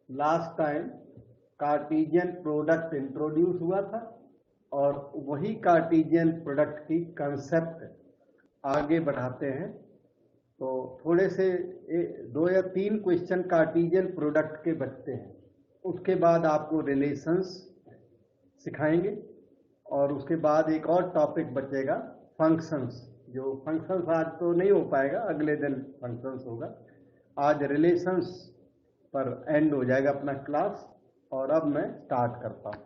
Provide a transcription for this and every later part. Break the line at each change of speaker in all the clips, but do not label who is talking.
Last time Cartesian product introduce हुआ था और वही कार्टेशियन प्रोडक्ट की कंसेप्ट आगे बढ़ाते हैं। तो थोड़े से 2 या 3 क्वेश्चन कार्टेशियन प्रोडक्ट के बचते हैं। उसके बाद आपको रिलेशंस सिखाएंगे और उसके बाद एक और टॉपिक बचेगा फंक्शंस। जो फंक्शंस आज तो नहीं हो पाएगा, अगले दिन फंक्शंस होगा। आज रिलेशंस पर एंड हो जाएगा अपना क्लास। और अब मैं स्टार्ट करता हूँ।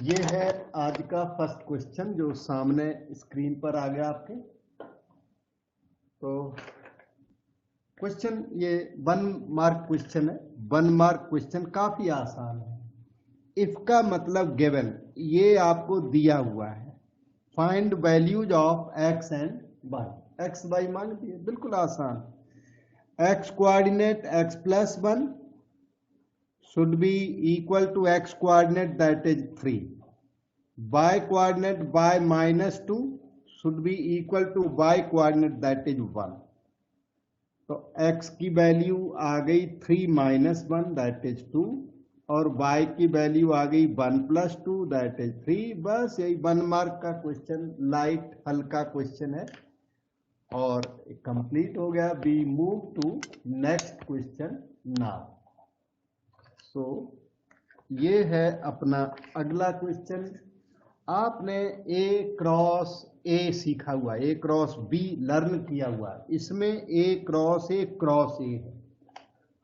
ये है आज का फर्स्ट क्वेश्चन जो सामने स्क्रीन पर आ गया आपके। तो क्वेश्चन ये 1 मार्क क्वेश्चन है। 1 मार्क क्वेश्चन काफी आसान है। इफ का मतलब गिवन, ये आपको दिया हुआ है। Find values of x and y. X y मान दिए, बिल्कुल आसान। X coordinate x plus 1 should be equal to x coordinate that is 3. Y coordinate y minus 2 should be equal to y coordinate that is 1. तो x की value आ गई 3 minus 1 that is 2 और y की value आ गई 1 plus 2 that is 3। बस यही 1 mark का question, light हल्का क्वेश्चन है और कंप्लीट हो गया। We move to next question now. So ये है अपना अगला क्वेश्चन। आपने ए क्रॉस ए सीखा हुआ, ए क्रॉस बी लर्न किया हुआ। इसमें ए क्रॉस ए है।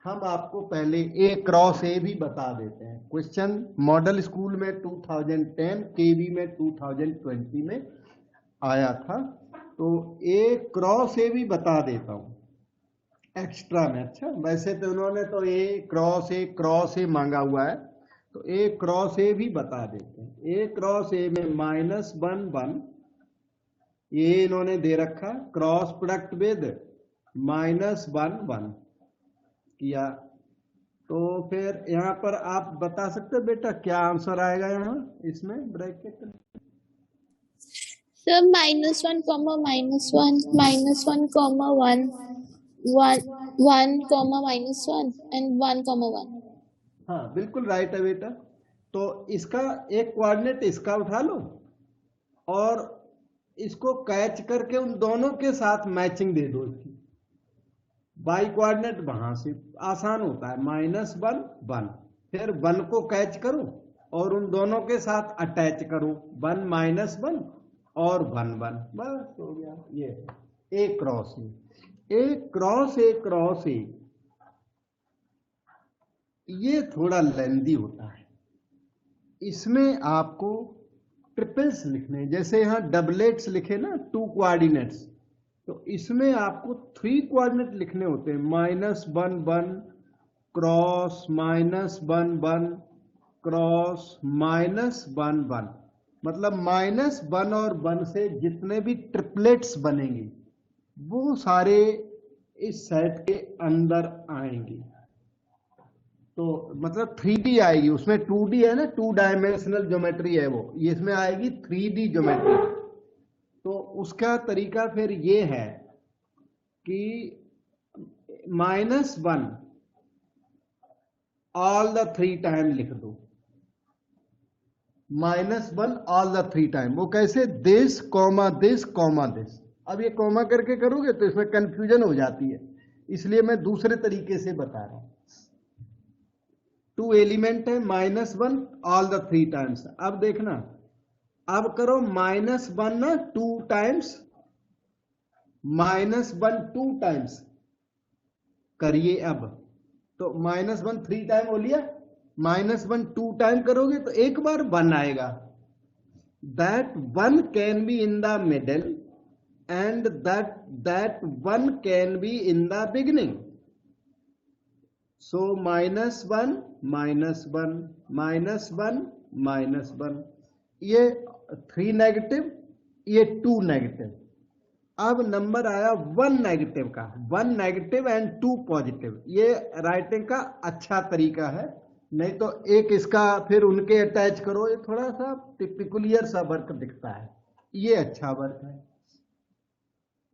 हम आपको पहले ए क्रॉस ए भी बता देते हैं। क्वेश्चन मॉडल स्कूल में 2010, केवी में 2020 में आया था। तो ए क्रॉस ए भी बता देता हूं एक्स्ट्रा में। अच्छा, वैसे तो उन्होंने तो ए क्रॉस ए मांगा हुआ है, तो ए क्रॉस ए भी बता देते हैं। ए क्रॉस ए में -1 1 ये इन्होंने दे रखा, क्रॉस प्रोडक्ट विद -1 1 किया। तो फिर यहाँ पर आप बता सकते बेटा क्या आंसर आएगा यहाँ इसमें ब्रैकेट में?
Sir, -1, -1, -1, -1, 1, -1 and 1, 1।
हाँ बिल्कुल राइट है बेटा। तो इसका एक कोऑर्डिनेट इसका उठा लो और इसको कैच करके उन दोनों के साथ मैचिंग दे दो इसकी। बाई कोऑर्डिनेट वहां से आसान होता है, -1 1। फिर 1 को कैच करो और उन दोनों के साथ अटैच करो, 1 -1 और 1 1। बस हो गया। ये ए क्रॉस ए क्रॉस ए ये थोड़ा लेंदी होता है। इसमें आपको ट्रिपल्स लिखने, जैसे यहाँ डबलेट्स लिखे ना 2 कोऑर्डिनेट्स, तो इसमें आपको 3 कोऑर्डिनेट लिखने होते हैं। -1 1 क्रॉस -1 1 क्रॉस -1 1। मतलब -1 और 1 से जितने भी ट्रिपलेट्स बनेंगे वो सारे इस सेट के अंदर आएंगे। तो मतलब 3D आएगी, उसमें 2D है ना, 2 डायमेंशनल ज्योमेट्री है वो, ये इसमें आएगी 3D ज्योमेट्री। तो उसका तरीका फिर ये है कि -1 ऑल द 3 टाइम लिख दो। -1 ऑल द 3 टाइम। वो कैसे? This comma this comma this. अब ये कॉमा करके करोगे तो इसमें कंफ्यूजन हो जाती है, इसलिए मैं दूसरे तरीके से बता रहा हूं। 2 एलिमेंट है, -1 ऑल द 3 टाइम्स। अब देखना, अब करो -1 ना 2 टाइम्स, -1 2 टाइम्स करिए। अब तो -1 3 टाइम हो लिया, -1 2 टाइम करोगे तो एक बार 1 आएगा। That 1 can be in the middle and that 1 can be in the beginning. सो -1 -1 -1 ये 3 नेगेटिव, ये 2 नेगेटिव। अब नंबर आया 1 नेगेटिव का, 1 नेगेटिव एंड 2 पॉजिटिव। ये राइटिंग का अच्छा तरीका है, नहीं तो एक इसका फिर उनके अटैच करो, ये थोड़ा सा पिकुलियर सा वर्क दिखता है। ये अच्छा वर्क है।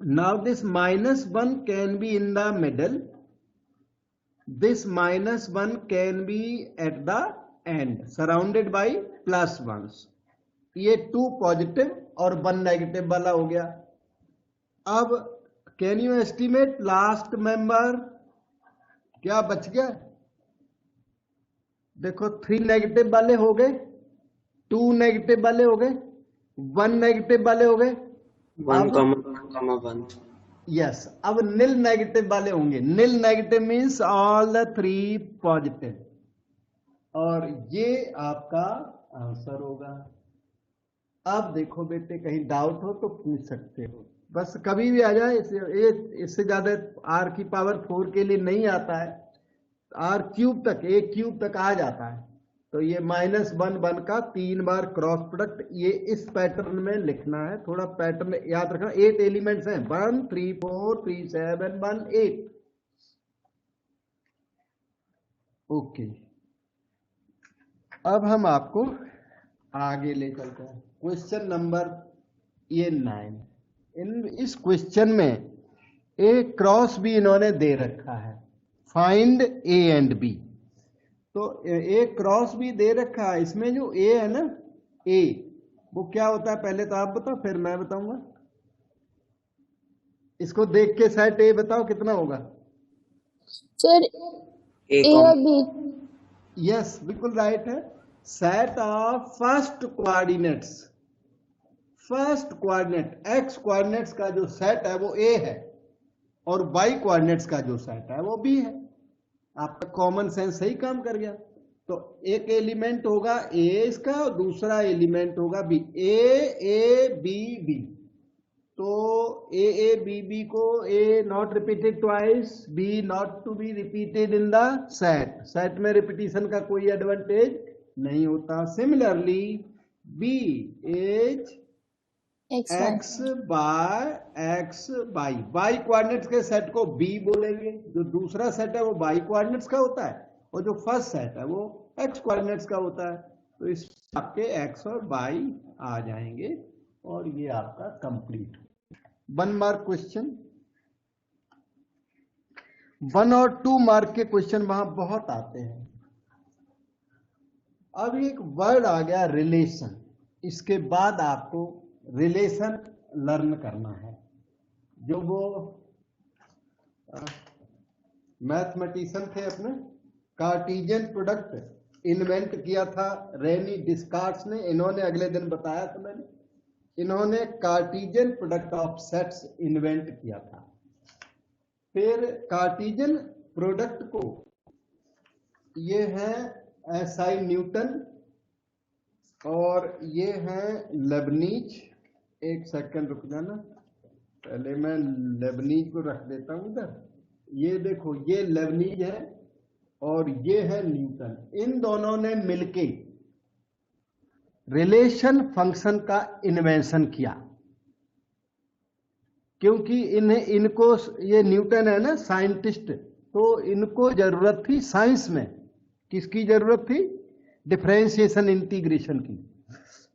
Now this -1 can be in the middle this -1 can be at the end surrounded by +1s। ये 2 पॉजिटिव और 1 नेगेटिव वाला हो गया। अब can you estimate last member क्या बच गया? देखो 3 नेगेटिव वाले हो गए, 2 नेगेटिव वाले हो गए, 1 नेगेटिव वाले हो गए,
1,1,1
यस। अब नील नेगेटिव वाले होंगे। Nil negative means all the 3 positive, और ये आपका आंसर होगा। अब देखो बेटे, कहीं डाउट हो तो पूछ सकते हो, बस कभी भी आ जाए। इससे ज्यादा r की पावर 4 के लिए नहीं आता है, r क्यूब तक, a क्यूब तक आ जाता है। तो ये -1 का 3 बार क्रॉस प्रोडक्ट, ये इस पैटर्न में लिखना है। थोड़ा पैटर्न याद रखना। 8 एलिमेंट्स हैं, 1 3 4 3 7 1 8। ओके, अब हम आपको आगे ले चलते हैं। Question number 9। इस क्वेश्चन में ए क्रॉस बी इन्होंने दे रखा है, फाइंड ए एंड बी। तो ए क्रॉस बी दे रखा है। इसमें जो ए है ना, ए वो क्या होता है पहले तो आप बताओ, फिर मैं बताऊंगा। इसको देख के सेट ए बताओ कितना होगा।
सर ए और बी।
यस, बिल्कुल राइट है। Set of first coordinates, first coordinate x coordinates का जो सेट है वो ए है, और वाई कोऑर्डिनेट्स का जो सेट है वो बी है। आपका कॉमन सेंस सही काम कर गया। तो एक एलिमेंट होगा ए इसका, और दूसरा एलिमेंट होगा बी। ए बी बी, तो ए बी बी को A not repeated twice, B not to be repeated in the set. Set में रिपीटिशन का कोई एडवांटेज नहीं होता। Similarly B is X by Y coordinates के सेट को बी बोलेंगे। जो दूसरा सेट है वो वाई कोऑर्डिनेट्स का होता है, और जो फर्स्ट सेट है वो एक्स कोऑर्डिनेट्स का होता है। तो इस आपके एक्स और वाई आ जाएंगे, और ये आपका कंप्लीट। 1 मार्क क्वेश्चन, 1 और 2 मार्क के क्वेश्चन वहां बहुत आते हैं। अब एक वर्ड आ गया रिलेशन। इसके बाद आपको रिलेशन लर्न करना है। जो वो मैथमेटिशियन थे अपने, कार्टेशियन प्रोडक्ट इन्वेंट किया था रेनी डिस्कार्ड्स ने। इन्होंने अगले दिन बताया था मैंने, इन्होंने Cartesian product of sets invent किया था। फिर कार्टेशियन प्रोडक्ट को, ये है एसआई न्यूटन और ये है लेबनीज। एक सेकंड रुक जाना, पहले मैं लेबनीज को रख देता हूं इधर। ये देखो, ये लेबनीज है और ये है न्यूटन। इन दोनों ने मिलके रिलेशन फंक्शन का इन्वेंशन किया, क्योंकि इनको ये न्यूटन है ना साइंटिस्ट, तो इनको जरूरत थी साइंस में, किसकी जरूरत थी? डिफरेंशिएशन इंटीग्रेशन की।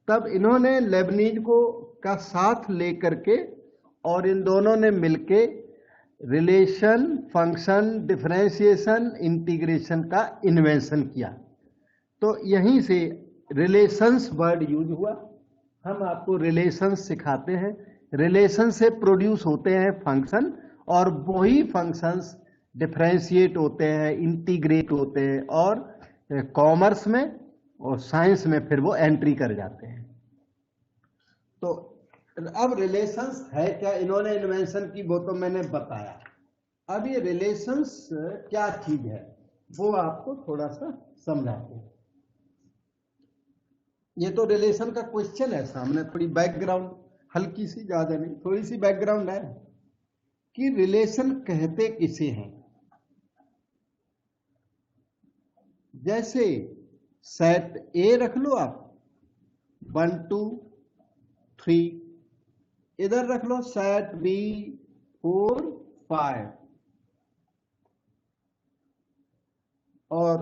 तब इन्होंने लेबनीज को का साथ लेकर के, और इन दोनों ने मिलके रिलेशन फंक्शन डिफरेंशिएशन इंटीग्रेशन का इन्वेंशन किया। तो यहीं से रिलेशंस वर्ड यूज हुआ। हम आपको रिलेशंस सिखाते हैं। रिलेशन से प्रोड्यूस होते हैं फंक्शन, और वही फंक्शंस डिफरेंशिएट होते हैं, इंटीग्रेट होते हैं, और कॉमर्स में और साइंस में फिर वो एंट्री कर जाते हैं। तो अब रिलेशंस है क्या, इन्होंने इन्वेंशन की वो तो मैंने बताया। अब ये रिलेशंस क्या चीज है वो आपको थोड़ा सा समझाते हैं। ये तो रिलेशन का क्वेश्चन है सामने, थोड़ी बैकग्राउंड हल्की सी, ज्यादा नहीं, थोड़ी सी बैकग्राउंड है कि रिलेशन कहते किसे हैं। जैसे सेट ए रख लो आप, 1 2 3, इधर रख लो सेट बी 4 5, और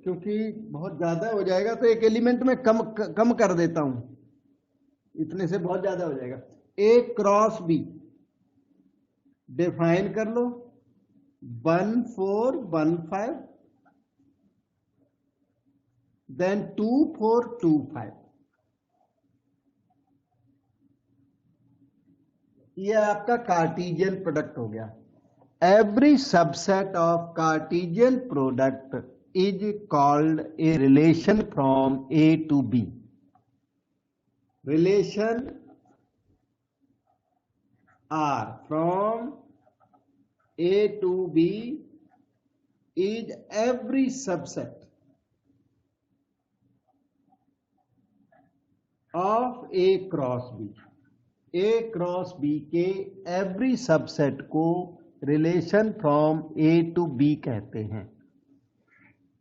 क्योंकि बहुत ज्यादा हो जाएगा तो एक एलिमेंट में कम कर देता हूं, इतने से बहुत ज्यादा हो जाएगा। ए क्रॉस बी डिफाइन कर लो, 1415, then 2425। ये आपका कार्टेशियन प्रोडक्ट हो गया। Every subset of Cartesian product is called a relation from A to B. Relation R from A to B is every subset of A cross B. A cross B के every subset को relation from A to B कहते हैं।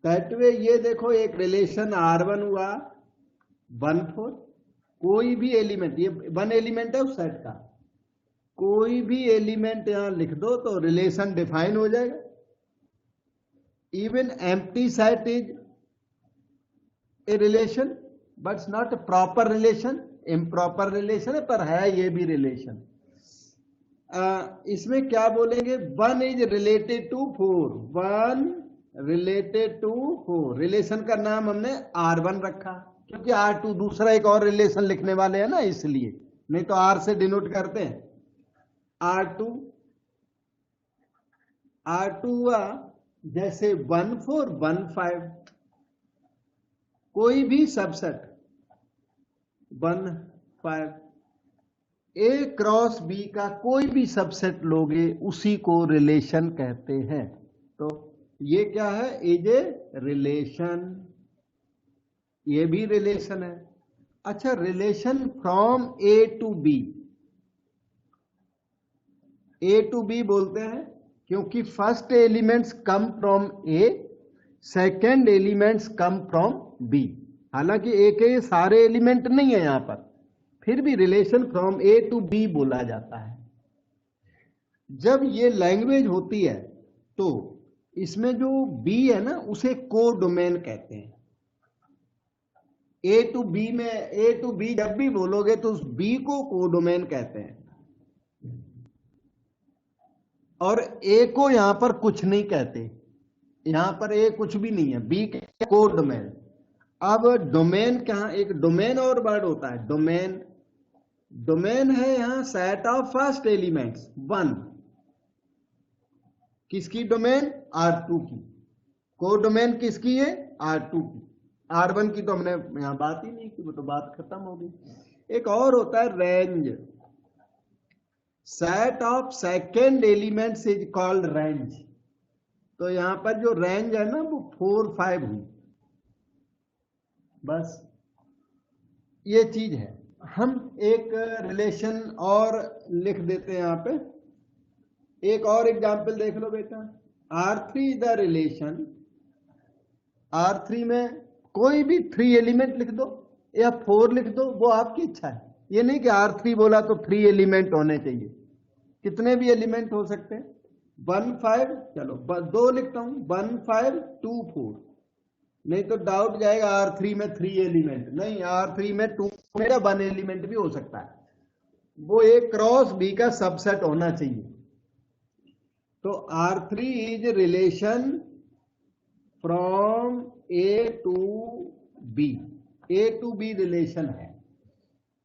That way ये देखो एक relation R1 हुआ 1,4। कोई भी एलिमेंट, ये 1 एलिमेंट है उस सेट का, कोई भी एलिमेंट यहां लिख दो तो रिलेशन डिफाइन हो जाएगा। Even empty set is a relation but not a proper relation, improper relation है पर है ये भी रिलेशन। इसमें क्या बोलेंगे, 1 is related to 4, 1 related to 4। Relation का नाम हमने R1 रखा क्योंकि R2 दूसरा एक और रिलेशन लिखने वाले हैं ना, इसलिए, नहीं तो R से डिनोट करते हैं। R2 हुआ जैसे 1 4 1 5, कोई भी सबसेट 1 5, ए क्रॉस बी का कोई भी सबसेट लोगे उसी को रिलेशन कहते हैं। तो ये क्या है, इज ए रिलेशन, ये भी रिलेशन है। अच्छा, relation from A to B, A to B बोलते हैं क्योंकि first elements come from A, second elements come from B. हालांकि ए के सारे एलिमेंट नहीं है यहां पर, फिर भी relation from A to B बोला जाता है। जब ये लैंग्वेज होती है तो इसमें जो बी है ना उसे को डोमेन कहते हैं। ए टू बी में, ए टू बी जब भी बोलोगे तो उस बी को को डोमेन कहते हैं, और ए को यहां पर कुछ नहीं कहते, यहां पर ए कुछ भी नहीं है, बी को डोमेन। अब डोमेन क्या, एक डोमेन और वर्ड होता है डोमेन। डोमेन है यहां सेट ऑफ फर्स्ट एलिमेंट्स 1। किसकी डोमेन, R2 की। को डोमेन किसकी है, R2 की। R1 की तो हमने यहां बात ही नहीं की, वो तो बात खत्म हो गई। एक और होता है range, set of second elements is called range. तो यहां पर जो रेंज है ना वो 4 5 हुई, बस ये चीज है। हम एक रिलेशन और लिख देते हैं यहां पे, एक और एग्जांपल देख लो बेटा। R3 is the relation, R3 में कोई भी 3 एलिमेंट लिख दो या 4 लिख दो, वो आपकी इच्छा है। ये नहीं कि R3 बोला तो 3 एलिमेंट होने चाहिए, कितने भी एलिमेंट हो सकते हैं। 1 5, चलो 2 लिखता हूं, 1 5 2 4, नहीं तो डाउट जाएगा R3 में 3 एलिमेंट, नहीं R3 में 2 मेरा 1 एलिमेंट भी हो सकता है, वो एक क्रॉस बी का सबसेट होना चाहिए। तो R3 is relation from A to B, A to B relation है।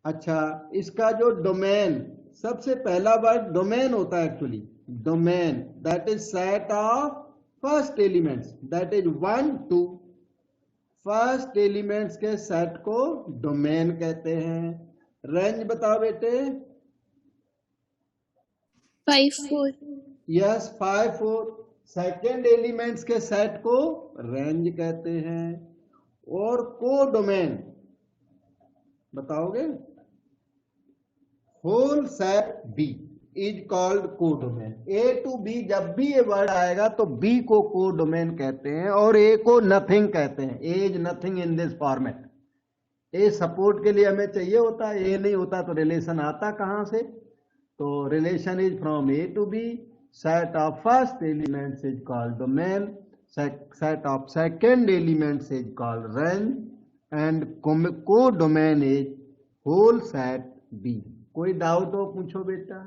अच्छा, इसका जो डोमेन, सबसे पहला वर्ड डोमेन होता है actually, domain that is set of first elements, that is 1 2। First elements के सेट को डोमेन कहते हैं। रेंज बताओ बेटे,
5 4।
यस 5 4। सेकेंड एलिमेंट्स के सेट को रेंज कहते हैं। और को डोमेन बताओगे, whole set B is called codomain. A to B जब भी ये वर्ड आएगा तो बी को को डोमेन कहते हैं और ए को नथिंग कहते हैं। A is nothing in this format. A support के लिए हमें चाहिए होता है, ए नहीं होता तो रिलेशन आता कहां से। तो relation is from A to B, set of first elements is called domain, set of second elements is called range, and codomain is whole set B. कोई डाउट हो पूछो बेटा।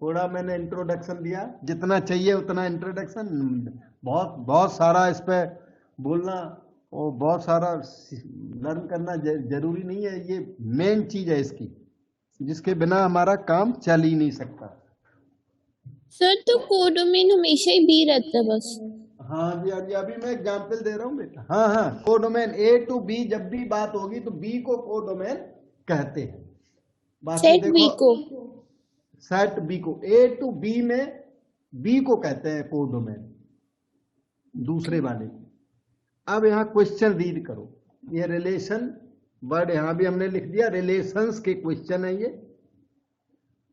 थोड़ा मैंने इंट्रोडक्शन दिया, जितना चाहिए उतना इंट्रोडक्शन। बहुत बहुत सारा इस पे बोलना और बहुत सारा लर्न करना जरूरी नहीं है। ये मेन चीज है इसकी, जिसके बिना हमारा काम चल ही नहीं सकता।
सर तो कोडोमेन हमेशा ही बी रहता है बस।
हाँ जी, हाँ जी, अभी मैं एग्जांपल दे रहा हूँ बेटा। हाँ हाँ, कोडोमेन ए टू बी जब भी बात होगी तो बी को कोडोमेन कहते हैं। बाकी
सेट बी
देखो,
को
सेट बी को, ए टू बी में बी को कहते हैं कोडोमेन, दूसरे वाले को। अब यहाँ क्वेश्चन रीड करो, ये रिलेशन वर्ड यहाँ भी हमने लिख दिया, रिलेशंस के क्वेश्चन है ये।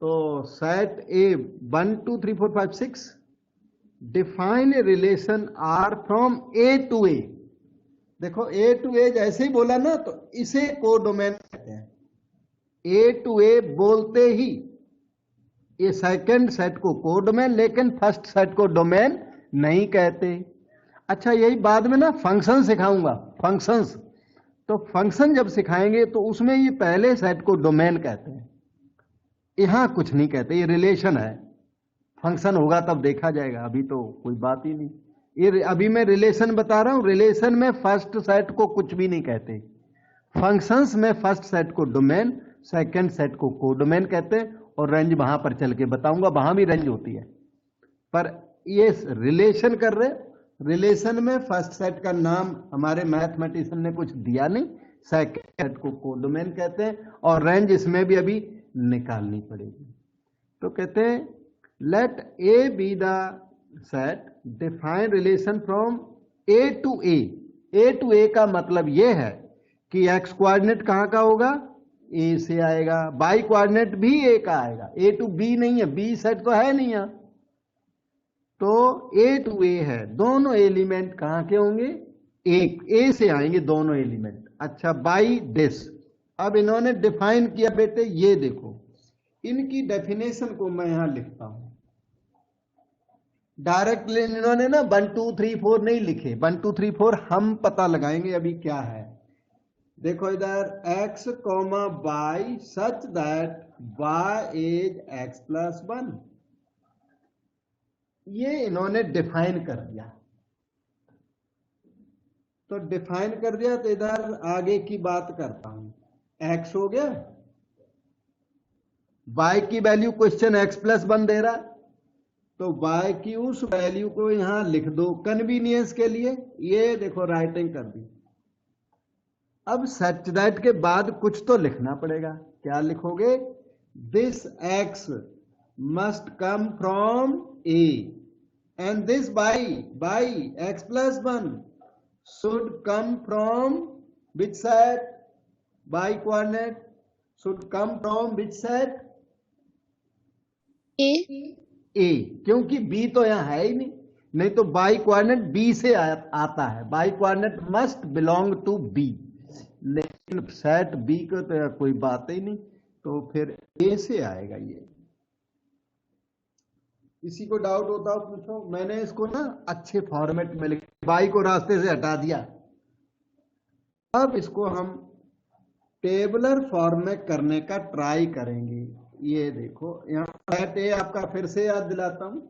तो set A 1 2 3 4 5 6 define a relation R from A to A. देखो ए टू ए जैसे ही बोला ना तो इसे कोडोमेन कहते हैं। ए टू ए बोलते ही ये सेकंड सेट को कोडोमेन, लेकिन फर्स्ट सेट को डोमेन नहीं कहते। अच्छा, यही बाद में ना फंक्शन सिखाऊंगा, फंक्शंस। तो फंक्शन जब सिखाएंगे तो उसमें ये पहले सेट को डोमेन कहते हैं, यहां कुछ नहीं कहते। ये रिलेशन है, फंक्शन होगा तब देखा जाएगा, अभी तो कोई बात ही नहीं। ये अभी मैं रिलेशन बता रहा हूं, रिलेशन में फर्स्ट सेट को कुछ भी नहीं कहते। फंक्शंस में फर्स्ट सेट को डोमेन, सेकंड सेट को कोडोमेन कहते हैं। और रेंज वहां पर चल के बताऊंगा, वहां भी रेंज होती है। पर ये रिलेशन कर रहे, रिलेशन में फर्स्ट सेट का नाम हमारे मैथमेटिशियन ने कुछ दिया नहीं, सेकंड सेट को कोडोमेन कहते हैं। और रेंज इसमें भी अभी निकालनी पड़ेगी। तो कहते हैं let A be the set define relation from A to A. A to A का मतलब यह है कि एक्स कोऑर्डिनेट कहां का होगा, ए से आएगा। बाई कोऑर्डिनेट भी ए का आएगा, ए टू बी नहीं है, बी सेट तो है नहीं यहां। तो ए टू ए है, दोनों एलिमेंट कहां के होंगे, एक ए से आएंगे दोनों एलिमेंट। अच्छा, बाई दिस। अब इन्होंने डिफाइन किया बेटे, ये देखो इनकी डेफिनेशन को मैं यहां लिखता हूं। डायरेक्टली इन्होंने ना 1 2 3 4 नहीं लिखे, 1 2 3 4 हम पता लगाएंगे अभी क्या है। देखो इधर x comma y such that y is x plus 1, ये इन्होंने डिफाइन कर दिया। तो डिफाइन कर दिया तो इधर आगे की बात करता हूं। x हो गया, y की वैल्यू क्वेश्चन x प्लस 1 दे रहा, तो y की उस वैल्यू को यहां लिख दो कन्वीनियंस के लिए। ये देखो राइटिंग कर दी। अब सच दैट के बाद कुछ तो लिखना पड़ेगा। क्या लिखोगे, this x must come from a and this y x plus 1 should come from which set, y coordinate should come from which set, A, क्योंकि बी तो यहां है ही नहीं, नहीं तो बाई कोऑर्डिनेट बी से आता है। Y coordinate must belong to B, लेकिन सेट बी को तो कोई बात ही नहीं, तो फिर ए से आएगा ये। किसी को डाउट होता हो पूछो। मैंने इसको ना अच्छे फॉर्मेट में लिख, बाई को रास्ते से हटा दिया। अब इसको हम टेबलर फॉर्म में करने का ट्राई करेंगे। ये देखो यहाँ सेट ए आपका फिर से याद दिलाता हूं,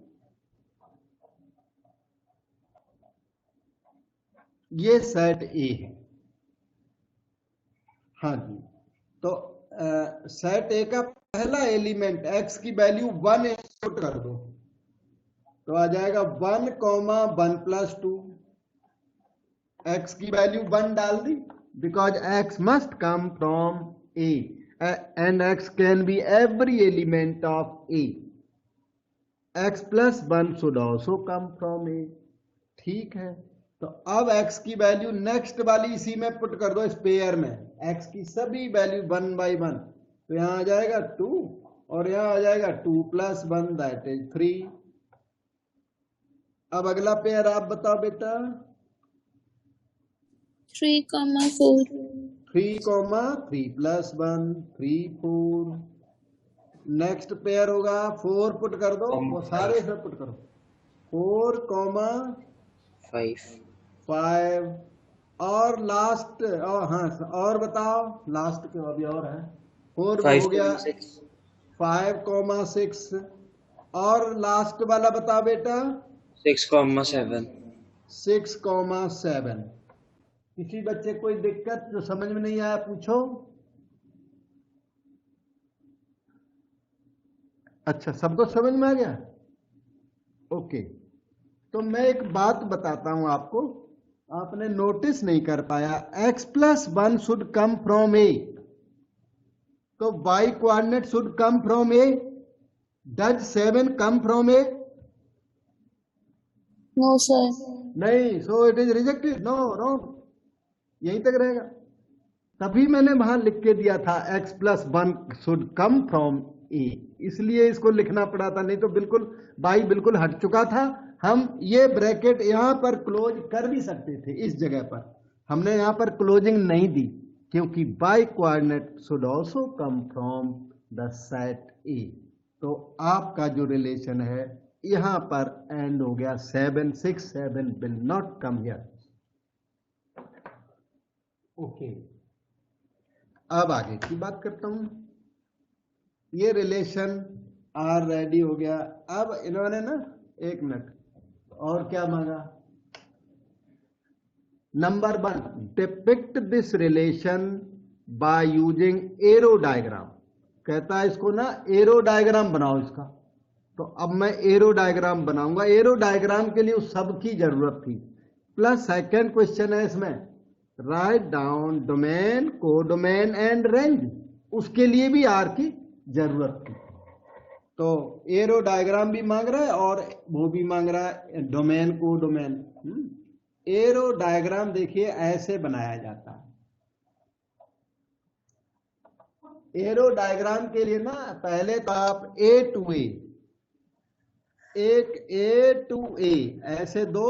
ये सेट ए है। हाँ जी, तो सेट ए का पहला एलिमेंट x की वैल्यू 1 इनपुट कर दो, तो आ जाएगा 1 कॉमा 1 प्लस 2। x की वैल्यू 1 डाल दी, because x must come from a and x can be every element of a. x plus 1 should also come from a. ठीक है, तो अब x की वैल्यू नेक्स्ट वाली इसी में पुट कर दो, इस पेयर में x की सभी वैल्यू 1 by 1, तो यहां आ जाएगा 2 और यहां आ जाएगा 2 plus 1 दैट इज 3। अब अगला पेयर आप बताओ बेटा,
3,4
3,3 plus 1 3 4। नेक्स्ट पेयर होगा 4 पुट कर दो, वो सारे से पुट करो, 4,5 और लास्ट, और हाँ और बताओ लास्ट के अभी और है 4 हो गया 5,6 और लास्ट वाला बताओ बेटा
6,7।
6,7। किसी बच्चे कोई दिक्कत जो समझ में नहीं आया पूछो। अच्छा, सबको समझ में आ गया? ओके, तो मैं एक बात बताता हूं आपको, आपने नोटिस नहीं कर पाया। x+1 should come from A, तो y coordinate should come from A. Does 7 come from A?
No sir.
नहीं, so it is rejected. No no, यहीं तक रहेगा। तभी मैंने वहां लिख के दिया था x+1 शुड कम फ्रॉम ए, इसलिए इसको लिखना पड़ा था, नहीं तो बिल्कुल बाई बिल्कुल हट चुका था। हम ये ब्रैकेट यहां पर क्लोज कर भी सकते थे, इस जगह पर हमने यहां पर क्लोजिंग नहीं दी, क्योंकि by coordinate should also come from the set ए। तो आपका जो रिलेशन है यहां पर एंड हो गया 7, 6, 7 will not come here. Okay, अब आगे की बात करता हूं। ये रिलेशन आर रेडी हो गया। अब इन्होंने ना, एक मिनट, और क्या मांगा? Number 1, depict this relation by using arrow diagram. कहता है इसको ना एरो डायग्राम बनाओ इसका। तो अब मैं एरो डायग्राम बनाऊंगा। एरो डायग्राम के लिए उस सब की जरूरत थी। प्लस सेकंड क्वेश्चन है इसमें, right down domain, codomain and range. उसके लिए भी आर की जरूरत थी। तो एरो डायग्राम भी मांग रहा है और वो भी मांग रहा है डोमेन, कोडोमेन। एरो डायग्राम देखिए ऐसे बनाया जाता है। एरो डायग्राम के लिए ना पहले तो आप ए टू ए, एक ए टू ए, ऐसे दो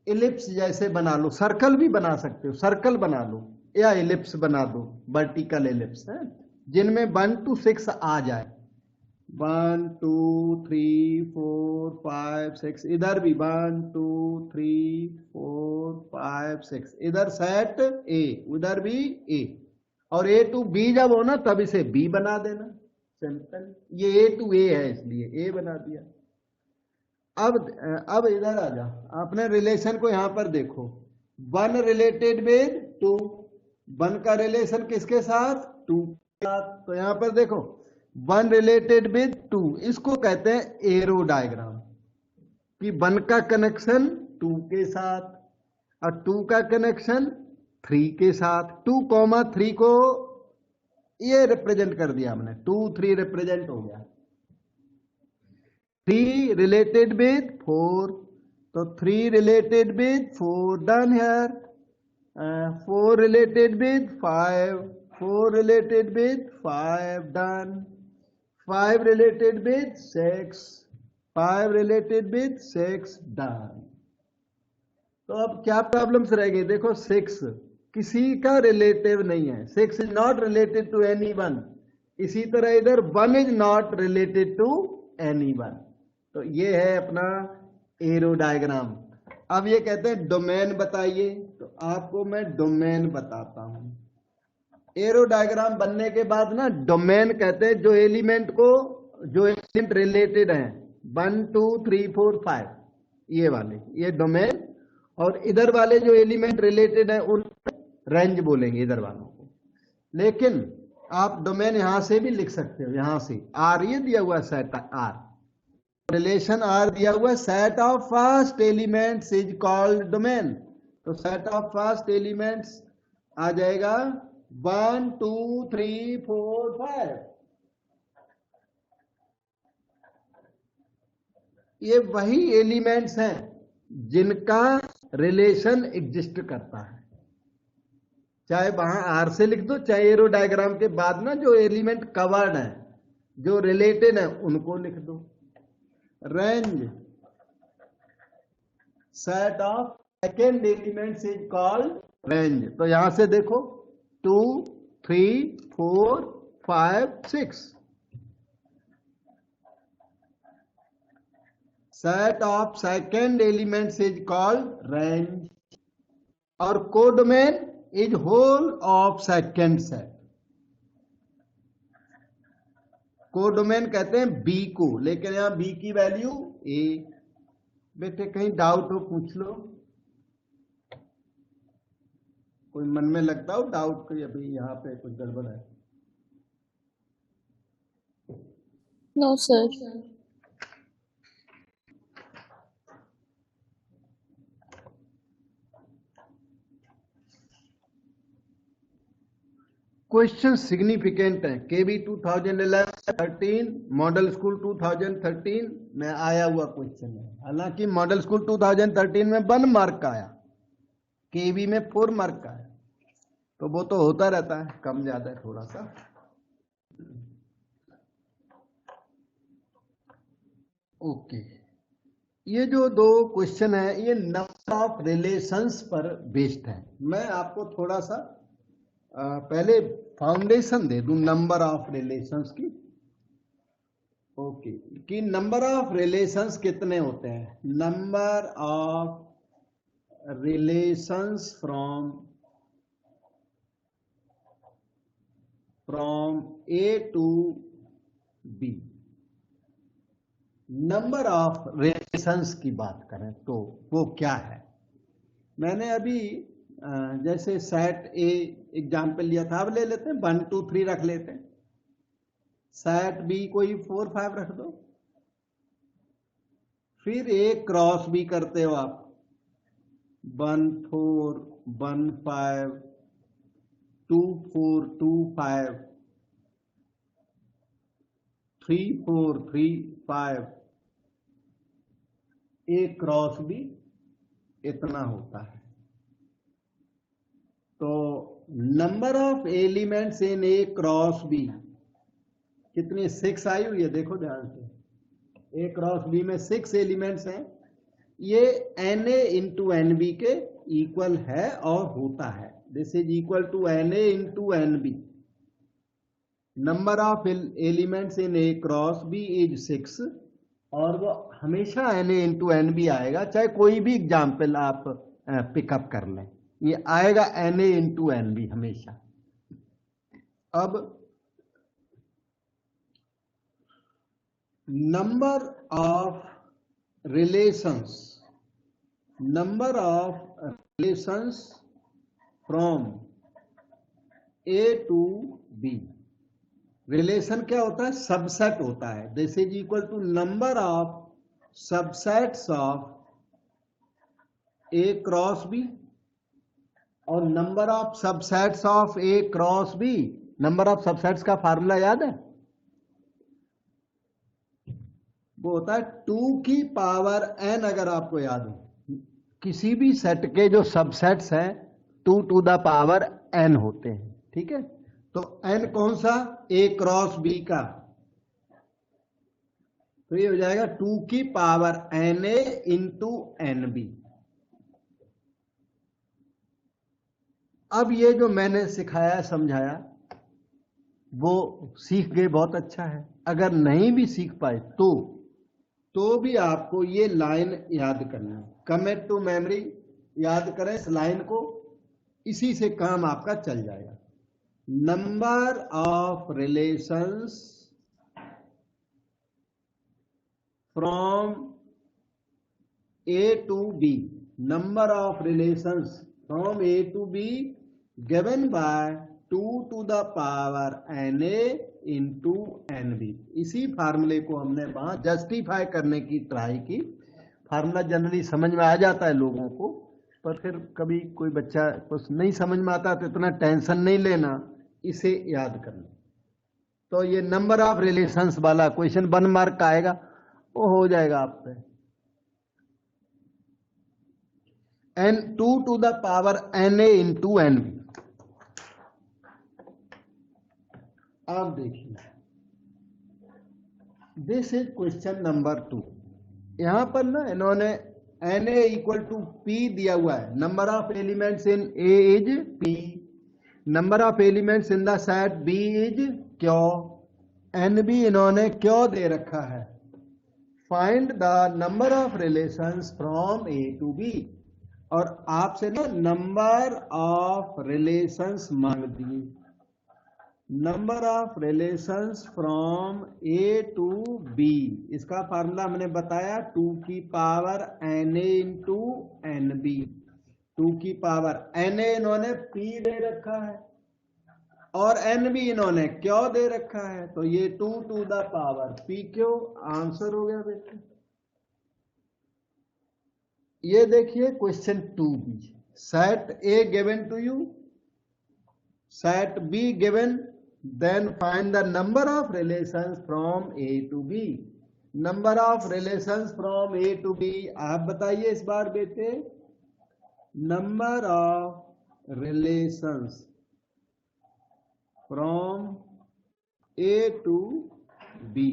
इलिप्स जैसे बना लो। सर्कल भी बना सकते हो, सर्कल बना लो या इलिप्स बना दो, वर्टिकल इलिप्स है, जिनमें 1 to 6 आ जाए। 1 2 3 4 5 6, इधर भी 1 2 3 4 5 6, इधर सेट ए, उधर भी ए। और ए टू बी जब हो ना तब इसे बी बना देना, सिंपल। ये ए टू ए है इसलिए ए बना दिया। अब इधर आ जा, आपने रिलेशन को यहां पर देखो। 1 रिलेटेड विद 2, 1 का रिलेशन किसके साथ? 2 के साथ। तो यहां पर देखो 1 रिलेटेड विद 2, इसको कहते हैं एरो डायग्राम, कि 1 का कनेक्शन 2 के साथ और 2 का कनेक्शन 3 के साथ। 2,3 को ये रिप्रेजेंट कर दिया हमने, 2 3 रिप्रेजेंट हो गया। 3 related with 4, तो 3 related with 4 done here. 4 related with 5, 4 related with 5 done. 5 related with 6, 5 related with 6 done. तो अब क्या प्रॉब्लम्स रह गई? देखो 6 किसी का रिलेटिव नहीं है, 6 is not related to any one. इसी तरह इधर 1 is not related to any one. तो ये है अपना एरो डायग्राम। अब ये कहते हैं डोमेन बताइए, तो आपको मैं डोमेन बताता हूं। एरो डायग्राम बनने के बाद ना डोमेन कहते हैं जो एलिमेंट रिलेटेड हैं, 1 2 3 4 5, ये वाले, ये डोमेन। और इधर वाले जो एलिमेंट रिलेटेड हैं उन रेंज बोलेंगे इधर वालों को। लेकिन आप डोमेन यहां से भी लिख सकते हो, यहां से आर, ये दिया हुआ सेट आर, रिलेशन आर दिया हुआ, set of first elements is called domain. तो सेट ऑफ फर्स्ट एलिमेंट्स आ जाएगा 1 2 3 4 5। ये वही एलिमेंट्स हैं जिनका रिलेशन एग्जिस्ट करता है। चाहे वहां आर से लिख दो, चाहे एरो डायग्राम के बाद ना जो एलिमेंट कवर्ड है, जो रिलेटेड है, उनको लिख दो। Range, set of second elements is called range. तो यहां से देखो 2 3 4 5 6, set of second elements is called range. और codomain is whole of second set. Codomain कहते हैं बी को, लेकिन यहां बी की वैल्यू ए। बेटे कहीं डाउट हो पूछ लो, कोई मन में लगता हो डाउट कोई अभी यहाँ पे कुछ गड़बड़ है?
No sir.
क्वेश्चन सिग्निफिकेंट है। केबी 2011-13 मॉडल स्कूल 2013 में आया हुआ क्वेश्चन है। हालांकि मॉडल स्कूल 2013 में 1 मार्क का आया, केबी में 4 मार्क का है, तो वो तो होता रहता है, कम ज्यादा है थोड़ा सा। ओके, ये जो 2 क्वेश्चन है ये नंबर ऑफ रिलेशंस पर बेस्ड है। मैं आपको थोड़ा सा पहले फाउंडेशन दे दूं नंबर ऑफ रिलेशंस की। ओके, कि नंबर ऑफ रिलेशंस कितने होते हैं? Number of relations from A to B. Number of relations की बात करें तो वो क्या है? मैंने अभी जैसे सेट ए एग्जाम्पल लिया था, अब ले लेते हैं 1 2 3 रख लेते हैं। सेट बी कोई 4 5 रख दो, फिर ए क्रॉस बी करते हो आप 1 4 1 5 2 4 2 5 3 4 3 5। ए क्रॉस बी इतना होता है। तो number of elements in A cross B कितनी? 6 आई हुई है, देखो ध्यान से। ए क्रॉस बी में 6 एलिमेंट्स हैं। ये n A into n B के इक्वल है और होता है। This is equal to n A into n B. Number of elements in A cross B is 6, और वो हमेशा n A into n B आएगा, चाहे कोई भी एग्जाम्पल आप पिकअप कर लें, ये आएगा n A into n B हमेशा। अब number of relations from A to B. Relation क्या होता है? सबसेट होता है। This is equal to number of subsets of A cross B और number of subsets of A cross B. Number of subsets का formula याद है? वो होता है 2 की पावर n। अगर आपको याद हो, किसी भी सेट के जो सबसेट्स हैं 2 टू द पावर n होते हैं, ठीक है? तो n कौन सा? a क्रॉस b का, तो ये हो जाएगा 2 की power n a into n B. अब ये जो मैंने सिखाया समझाया वो सीख गए, बहुत अच्छा है। अगर नहीं भी सीख पाए तो भी आपको ये लाइन याद करना है। कमिट टू मेमोरी याद करें इस लाइन को, इसी से काम आपका चल जाएगा। Number of relations from A to B. Number of relations from A to B given by 2 to the power n A into n B. इसी फार्मूले को हमने वहां जस्टिफाई करने की ट्राई की। फार्मूला जनरली समझ में आ जाता है लोगों को, पर फिर कभी कोई बच्चा कुछ नहीं समझ में आता तो इतना टेंशन नहीं लेना, इसे याद करना। तो ये नंबर ऑफ रिलेशंस वाला क्वेश्चन 1 मार्क का आएगा, वो हो जाएगा आप पे। N 2 to the power n A into n B. अब देखिए, दिस इज क्वेश्चन नंबर 2। यहां पर ना इन्होंने n A equal to P दिया हुआ है। Number of elements in A is P, number of elements in the set B is Q, n B इन्होंने क्यू दे रखा है। Find the number of relations from A to B. और आपसे ना नंबर ऑफ रिलेशंस मांग दिए। Number of relations from A to B, इसका फार्मूला हमने बताया 2 की power n A into n B. 2 की पावर एन ए इन्होंने पी दे रखा है और एन बी इन्होंने क्यों दे रखा है, तो ये 2 to the power P Q answer हो गया बेटा। ये देखिए question 2B, set A given to you, set B given, then find the number of relations from A to B। number of relations from A to B आप बताइए इस बार बेटे, number of relations from A to B,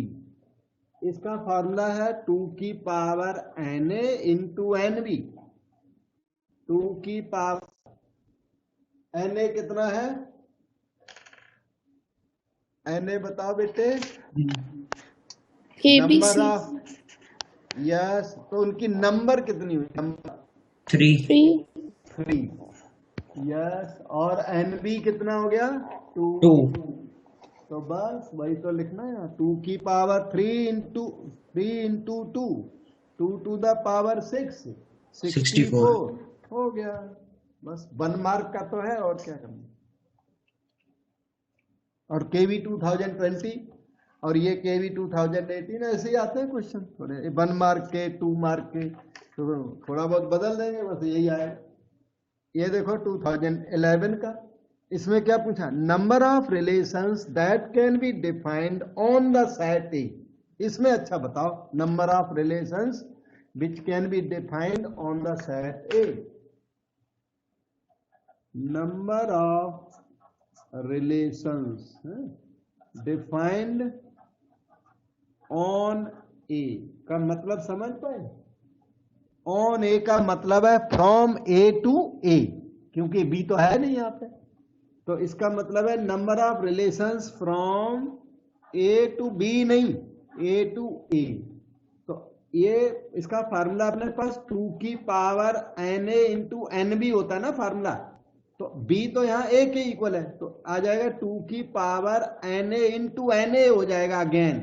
इसका formula है 2 की power n A into n B. 2 की power n ए कितना है, एन ए बताओ बेटे, नंबर
KBC
ऑफ, यस, तो उनकी नंबर कितनी हुई, नंबर
3
3, यस, और एन बी कितना हो गया 2।
2
तो बस वही तो लिखना है, 2 की power 3 into 2, 2 to the power 6, 64 हो गया। बस 1 मार्क का तो है, और क्या करना। और केवी 2020 और ये केवी 2018 ऐसे ही आते हैं क्वेश्चन, थोड़े 1 मार्क के 2 मार्क के, तो थोड़ा बहुत बदल देंगे, बस यही आएगा। ये देखो 2011 का, इसमें क्या पूछा, number of relations that can be defined on the set A. इसमें अच्छा बताओ, number of relations which can be defined on the set A. Number of relations defined on A का मतलब समझ पाए, ऑन ए का मतलब है फ्रॉम ए टू ए, क्योंकि बी तो है नहीं यहाँ पे, तो इसका मतलब है number of relations from A to B, नहीं ए टू ए। तो ये इसका फार्मूला अपने पास 2 की power n A into n B होता है ना फार्मूला, तो b तो यहाँ a के इक्वल है, तो आ जाएगा 2 की power n A into n A हो जाएगा अगेन।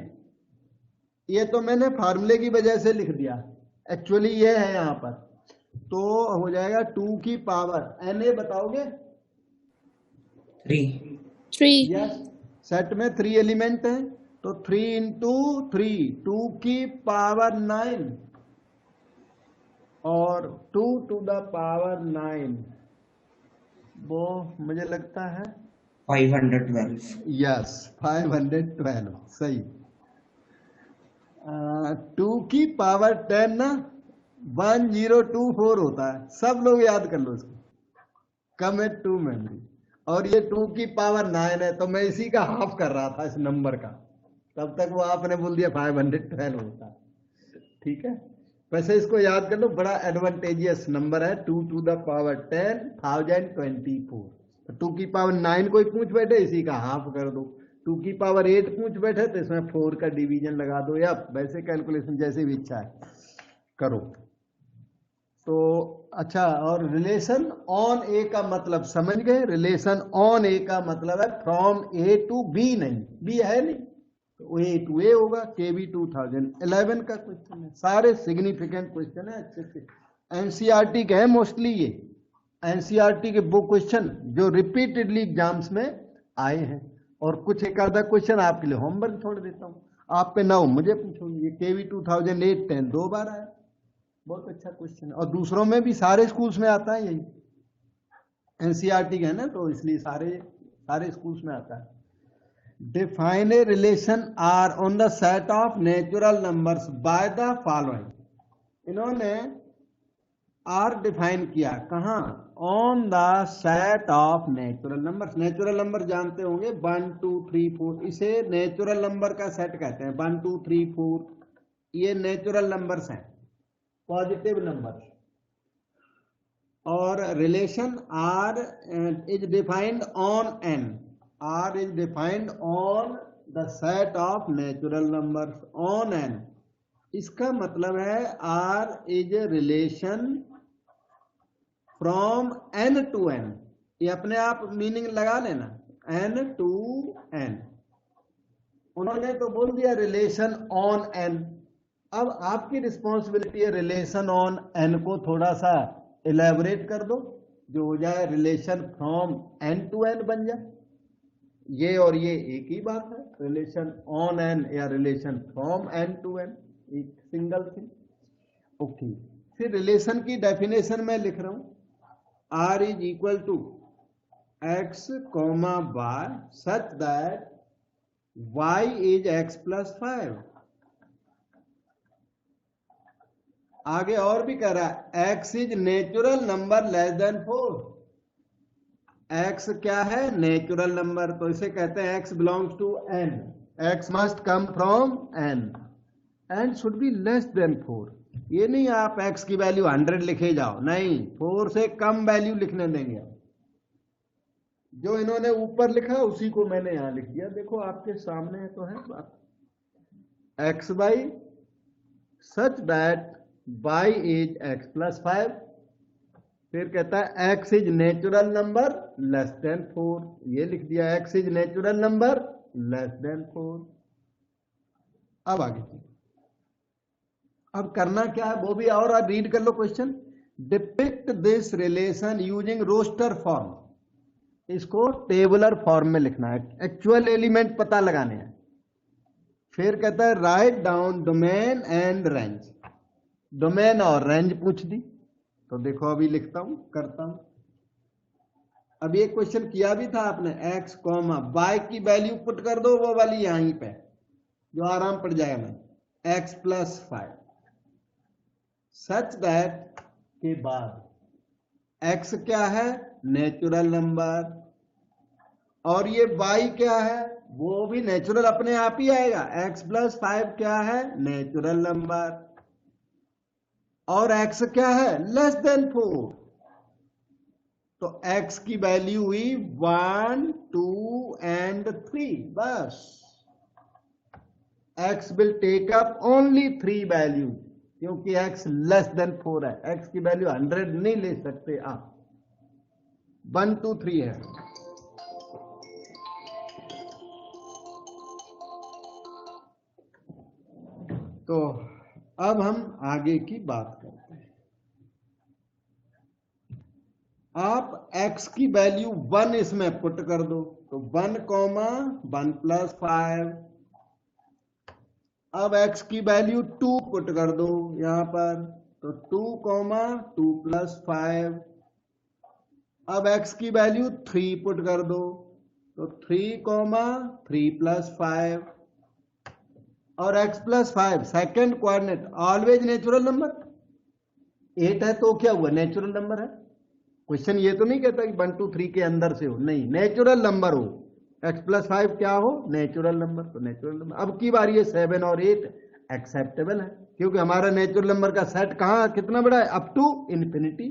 ये तो मैंने फार्मूले की वजह से लिख दिया, एक्चुअली ये है यहाँ पर, तो हो जाएगा 2 की पावर एन ए बताओगे
3
यस, सेट में 3 एलिमेंट हैं, तो 3 इंटू 3, 2 की पावर 9 और 2 टू द पावर 9, वो मुझे लगता है
512
यस 512 सही। 2 की पावर 10 ना 1024 होता है, सब लोग याद कर लो इसको, कम है 2 मेमोरी। और ये 2 की पावर 9 है, तो मैं इसी का हाफ कर रहा था इस नंबर का, तब तक वो आपने बोल दिया 512 होता है। ठीक है, वैसे इसको याद कर लो, बड़ा एडवांटेजियस नंबर है, 2 टू द पावर 10 1024। 2 की पावर 9 कोई पूछ बैठे, इसी का हाफ कर दो। 2 की पावर 8 पूछ बैठे तो इसमें 4 का डिवीजन लगा दो, या वैसे कैलकुलेशन जैसे भी इच्छा है करो। तो अच्छा, और रिलेशन ऑन ए का मतलब समझ गए, रिलेशन ऑन ए का मतलब है फ्रॉम ए टू बी, नहीं बी है नहीं, तो ए टू ए होगा। केवी 2011 का क्वेश्चन है, सारे सिग्निफिकेंट क्वेश्चन है, अच्छे से एनसीईआरटी के हैं मोस्टली, ये एनसीईआरटी के वो क्वेश्चन जो रिपीटेडली एग्जाम्स में आए हैं, और कुछ एक आधा क्वेश्चन आपके लिए होमवर्क छोड़ देता हूँ, आप पे 9 मुझे पूछोगे। ये केवी 2008-10 2 बार आया, बहुत अच्छा क्वेश्चन है, और दूसरों में भी सारे स्कूल्स में आता है, यही एनसीईआरटी का है ना, तो इसलिए सारे स्कूल्स में आता है। Define a relation R on the set of natural numbers by the following। इन्होंने R डिफाइन किया कहाँ, on the set of natural numbers. Natural number जानते होंगे 1 2 3 4, इसे नेचुरल नंबर का सेट कहते हैं। 1 2 3 4 ये नेचुरल नंबर्स हैं, पॉजिटिव नंबर्स। और relation R is defined on N। R is defined on the set of natural numbers on N। इसका मतलब है R is a relation from N to N। ये अपने आप मीनिंग लगा लेना, n टू n, उन्होंने तो बोल दिया रिलेशन ऑन n। अब आपकी रिस्पॉन्सिबिलिटी है रिलेशन ऑन n को थोड़ा सा इलेबोरेट कर दो, जो हो जाए relation from n to n बन जाए। ये और ये एक ही बात है, रिलेशन ऑन n या relation from n to n, एक सिंगल थिंग। ओके, फिर रिलेशन की डेफिनेशन में लिख रहा हूं, r is equal to x comma y such that y is x plus 5। आगे और भी कह रहा है x is natural number less than 4। x क्या है? नेचुरल नंबर, तो इसे कहते हैं x belongs to n, x must come from n and should be less than 4। ये नहीं आप x की वैल्यू 100 लिखे जाओ, नहीं, 4 से कम वैल्यू लिखने देंगे। जो इन्होंने ऊपर लिखा उसी को मैंने यहां लिख दिया, देखो आपके सामने तो है बात। x by such that y is x plus 5, फिर कहता है x is natural number less than 4, ये लिख दिया x is natural number less than 4। अब आगे अब करना क्या है वो भी और आप रीड कर लो question. Depict this relation using roster form, इसको टेबुलर फॉर्म में लिखना है, एक्चुअल एलिमेंट पता लगाने हैं। फिर कहता है write down domain and range, domain और रेंज पूछ दी, तो देखो अभी लिखता हूं, करता हूं। अब ये क्वेश्चन किया भी था आपने, x कॉमा y की वैल्यू पुट कर दो, वो वाली यहीं पे जो आराम पड़ जाएगा, मैं x प्लस 5 सच दैट के बाद x क्या है? नेचुरल नंबर, और ये y क्या है? वो भी नेचुरल अपने आप ही आएगा। x प्लस 5 क्या है? नेचुरल नंबर, और x क्या है? लेस देन 4, तो x की वैल्यू हुई 1, 2 एंड 3, बस x will take up only 3 value, क्योंकि x लेस देन 4 है, x की वैल्यू 100 नहीं ले सकते आप, 1, 2, 3 है। तो अब हम आगे की बात करते हैं। आप x की वैल्यू 1 इसमें पुट कर दो, तो 1 कॉमा 1 प्लस 5। अब x की वैल्यू 2 पुट कर दो यहां पर, तो 2 कॉमा 2 प्लस 5। अब x की वैल्यू 3 पुट कर दो, तो 3 कॉमा 3 प्लस 5, और x plus 5 second coordinate always natural number, 8 है तो क्या हुआ? नेचुरल नंबर है। क्वेश्चन ये तो नहीं कहता कि 1, 2, 3 के अंदर से हो, नहीं, नेचुरल नंबर हो, x प्लस 5 क्या हो? नेचुरल नंबर, तो नेचुरल नंबर। अब की बार ये 7 और 8 एक्सेप्टेबल है, क्योंकि हमारा नेचुरल नंबर का सेट कहां कितना बड़ा है? अप टू इंफिनिटी,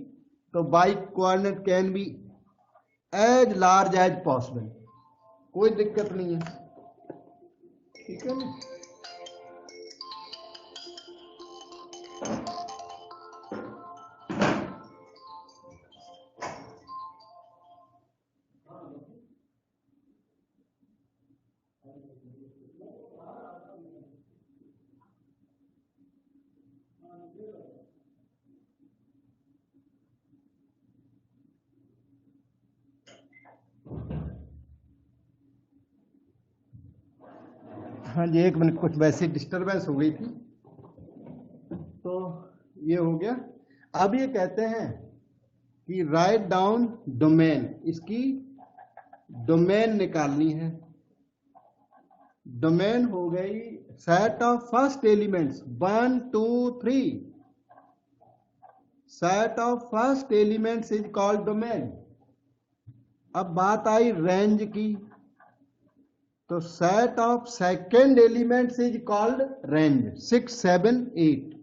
तो y coordinate can be as large as possible, कोई दिक्कत नहीं है, ठीक है ना। हाँ जी, एक मिनट, कुछ वैसे डिस्टरबेंस हो गई थी, तो ये हो गया। अब ये कहते हैं कि राइट डाउन डोमेन, इसकी डोमेन निकालनी है। डोमेन हो गई set of first elements 1, 2, 3, set of first elements is called domain. अब बात आई रेंज की, तो set of second elements is called range, 6, 7, 8।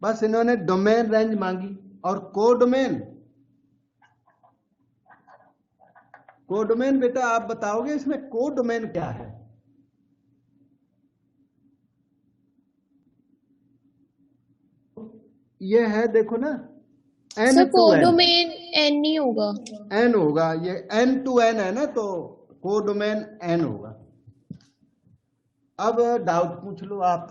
बस इन्होंने डोमेन रेंज मांगी, और कोडोमेन, कोडोमेन बेटा आप बताओगे इसमें कोडोमेन क्या है? ये है, देखो ना,
sir
n to n,
codomain N ही होगा।
एन होगा, ये एन टू एन है ना, तो कोडोमेन एन होगा। अब डाउट पूछ लो आप।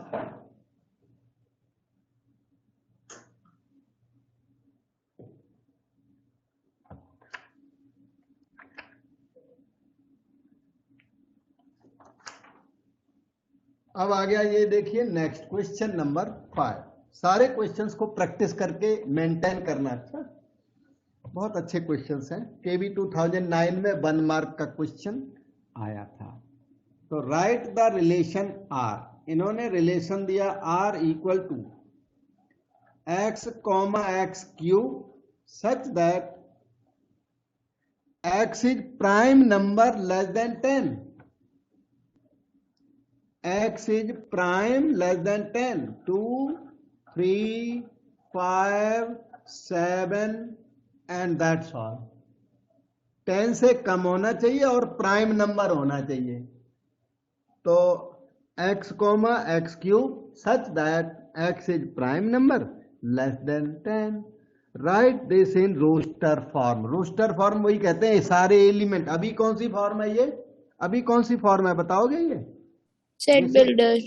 अब आ गया ये देखिए नेक्स्ट क्वेश्चन नंबर 5। सारे क्वेश्चंस को प्रैक्टिस करके मेंटेन करना। अच्छा, बहुत अच्छे क्वेश्चंस हैं। केबी 2009 में 1 मार्क का क्वेश्चन आया था। तो राइट द रिलेशन आर। इन्होंने रिलेशन दिया R equal to x comma x cube such that x is prime number less than 10। x is prime less than 10, 2, 3, 5, 7 and that's all। 10 से कम होना चाहिए और प्राइम नंबर होना चाहिए। तो x comma x cube such that x is prime number less than 10। Write this in roster form. Roster form वही कहते हैं सारे एलिमेंट। अभी कौन सी फॉर्म है ये? अभी कौन सी फॉर्म है बताओगे? ये
set builder.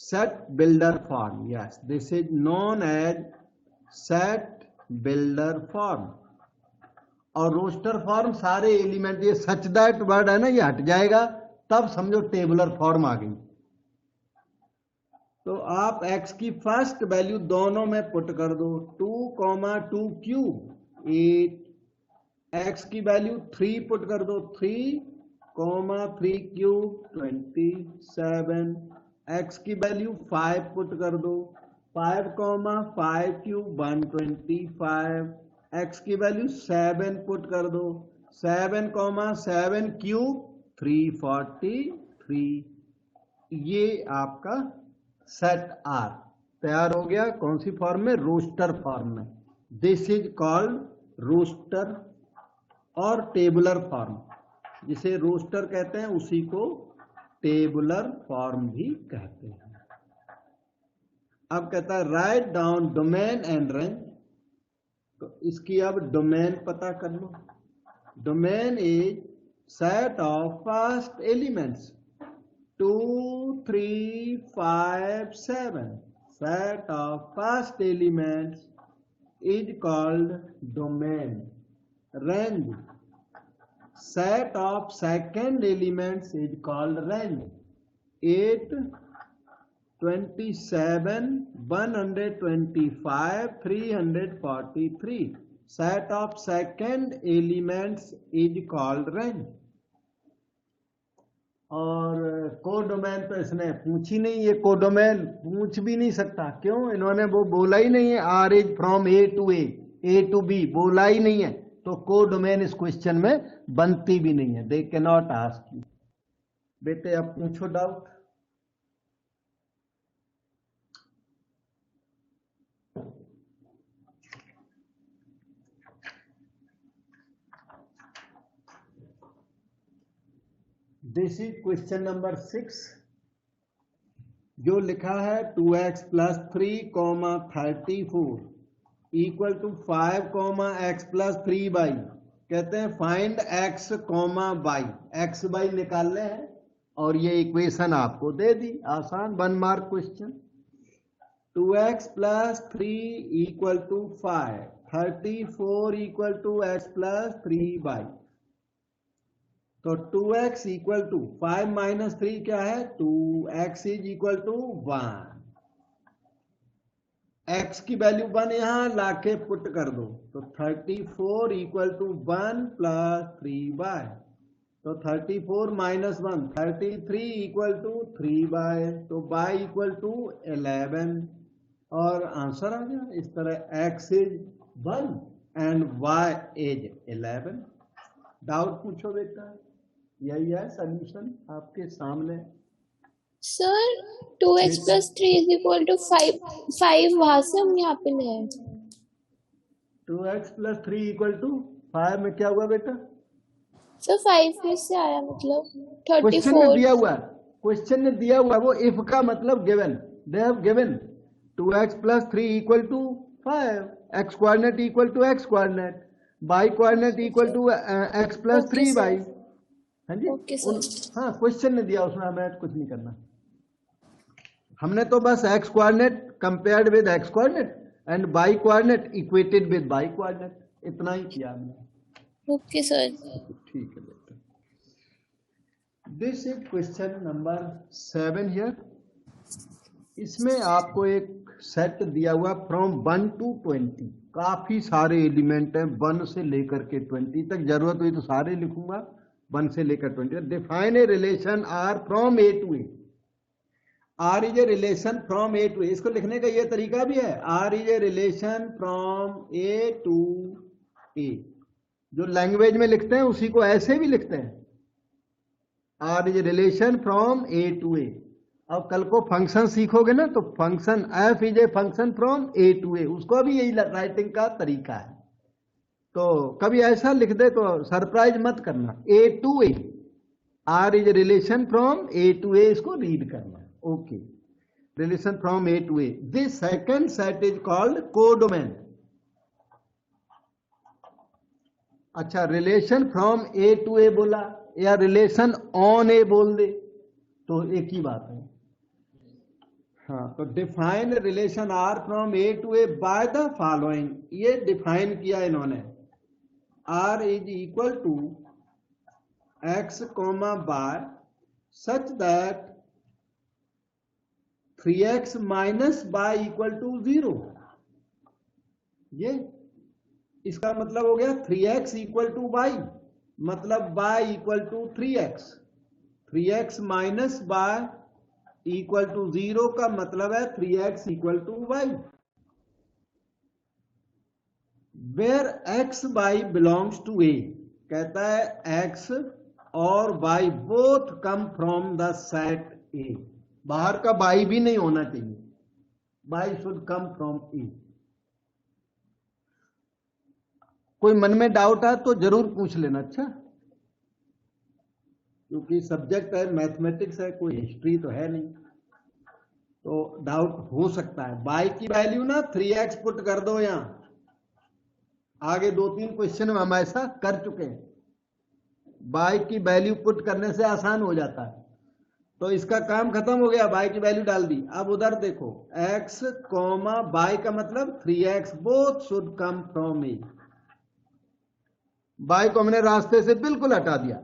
set builder form, yes, this is known as set builder form। और रोस्टर फॉर्म सारे एलिमेंट, ये सच दैट वर्ड है ना, ये हट जाएगा तब समझो टेबुलर फॉर्म आ गई। तो आप x की फर्स्ट वैल्यू दोनों में पुट कर दो, 2, 2 क्यूब 8, x की वैल्यू 3 पुट कर दो, 3, 3 क्यूब 27, x की वैल्यू 5 पुट कर दो, 5, 5 क्यूब 125, x की वैल्यू 7 पुट कर दो, 7, 7 क्यूब 343। ये आपका सेट आर तैयार हो गया। कौन सी फॉर्म में? रोस्टर फॉर्म में। दिस इज कॉल्ड रोस्टर और टेबुलर फॉर्म। जिसे रोस्टर कहते हैं उसी को टेबुलर फॉर्म भी कहते हैं। अब कहता है write down domain and range. तो इसकी अब डोमेन पता कर लो। Domain is set of first elements 2, 3, 5, 7। Set of first elements is called domain. Range set of second elements is called range। 8, 27, 125, 343। set of second elements is called range। और codomain तो इसने पूछी नहीं, ये कोडोमेन पूछ भी नहीं सकता। क्यों? इन्होंने वो बोला ही नहीं है R is from A to A to B, बोला ही नहीं है। तो कोडोमेन इस क्वेश्चन में बनती भी नहीं है। They can not ask you. बेटे अब पूछो doubt. This is question number 6। जो लिखा है 2x + 3, 34 equal to 5, x + 3y। कहते हैं find x, y। x y निकालने हैं और ये इक्वेशन आपको दे दी। आसान 1 mark question. 2x + 3 equal to 5, 34 equal to x + 3y। तो 2x इक्वल टू 5 - 3 क्या है? 2, x is equal to 1। x की वैल्यू 1 यहां लाके पुट कर दो, तो 34 इक्वल टू 1 + 3y। तो 34 - 1, 33 इक्वल टू 3y। तो y इक्वल टू 11 और आंसर आ गया। इस तरह x is 1 and y is 11। Doubt पूछो बेटा। यही है सोल्यूशन आपके सामने।
सर 2x + 3 = 5 5 वहां से हम यहाँ पे ले आए।
2x + 3 = 5 में क्या हुआ बेटा?
सर 5 कैसे आया? मतलब
क्वेश्चन में
34।
दिया हुआ है, क्वेश्चन में दिया हुआ है। वो इफ का मतलब given. They have given 2x + 3 = 5, x coordinate equal to x coordinate. Y coordinate equal to x plus
Okay,
3y।
sir.
हाँ जी।
Okay, sir.
हाँ, क्वेश्चन ने दिया उसमें, हमें कुछ नहीं करना। हमने तो बस x coordinate compared with x coordinate and by coordinate equated with by coordinate, इतना ही किया हमने।
Okay, sir.
ठीक है बेटा। This is question number 7 here. इसमें आपको एक सेट दिया हुआ फ्रॉम 1 to 20, काफी सारे एलिमेंट हैं 1 से लेकर के 20 तक, जरूरत हुई तो सारे लिखूंगा 1 से लेकर 20 तक। Define a relation R from A to A. R is a relation from A to A, इसको लिखने का ये तरीका भी है, R is a relation from A to A. जो लैंग्वेज में लिखते हैं उसी को ऐसे भी लिखते हैं, R is a relation from A to A. अब कल को फंक्शन सीखोगे ना, तो function F is a function from A to A, उसको भी यही राइटिंग का तरीका है। तो कभी ऐसा लिख दे तो सरप्राइज मत करना, A to A, R is a relation from A to A, इसको रीड करना। Okay, relation from A to A. This second set is called codomain. अच्छा, relation from A to A बोला या रिलेशन ऑन ए बोल दे तो एक ही बात है। हाँ, तो define relation R from A to A by the following, ये डिफाइन किया इन्होंने। R is equal to x comma bye such that 3x minus by equal to 0। ये इसका मतलब हो गया 3x इक्वल टू वाई, मतलब by equal to 3x। 3x minus by equal to 0 का मतलब है 3x equal to y. Where x y belongs to A, कहता है x और y both come from the set ए। बाहर का y भी नहीं होना चाहिए, y शुड कम फ्रॉम ए। कोई मन में डाउट है तो जरूर पूछ लेना, अच्छा, क्योंकि सब्जेक्ट है मैथमेटिक्स है, कोई हिस्ट्री तो है नहीं, तो डाउट हो सकता है। बाई की वैल्यू ना 3x पुट कर दो, यहां आगे 2-3 क्वेश्चन में हम ऐसा कर चुके हैं। बाई की वैल्यू पुट करने से आसान हो जाता है, तो इसका काम खत्म हो गया, बाई की वैल्यू डाल दी। अब उधर देखो, x कॉमा बाई का मतलब 3x both should come from A. By को हमने रास्ते से बिल्कुल हटा दिया,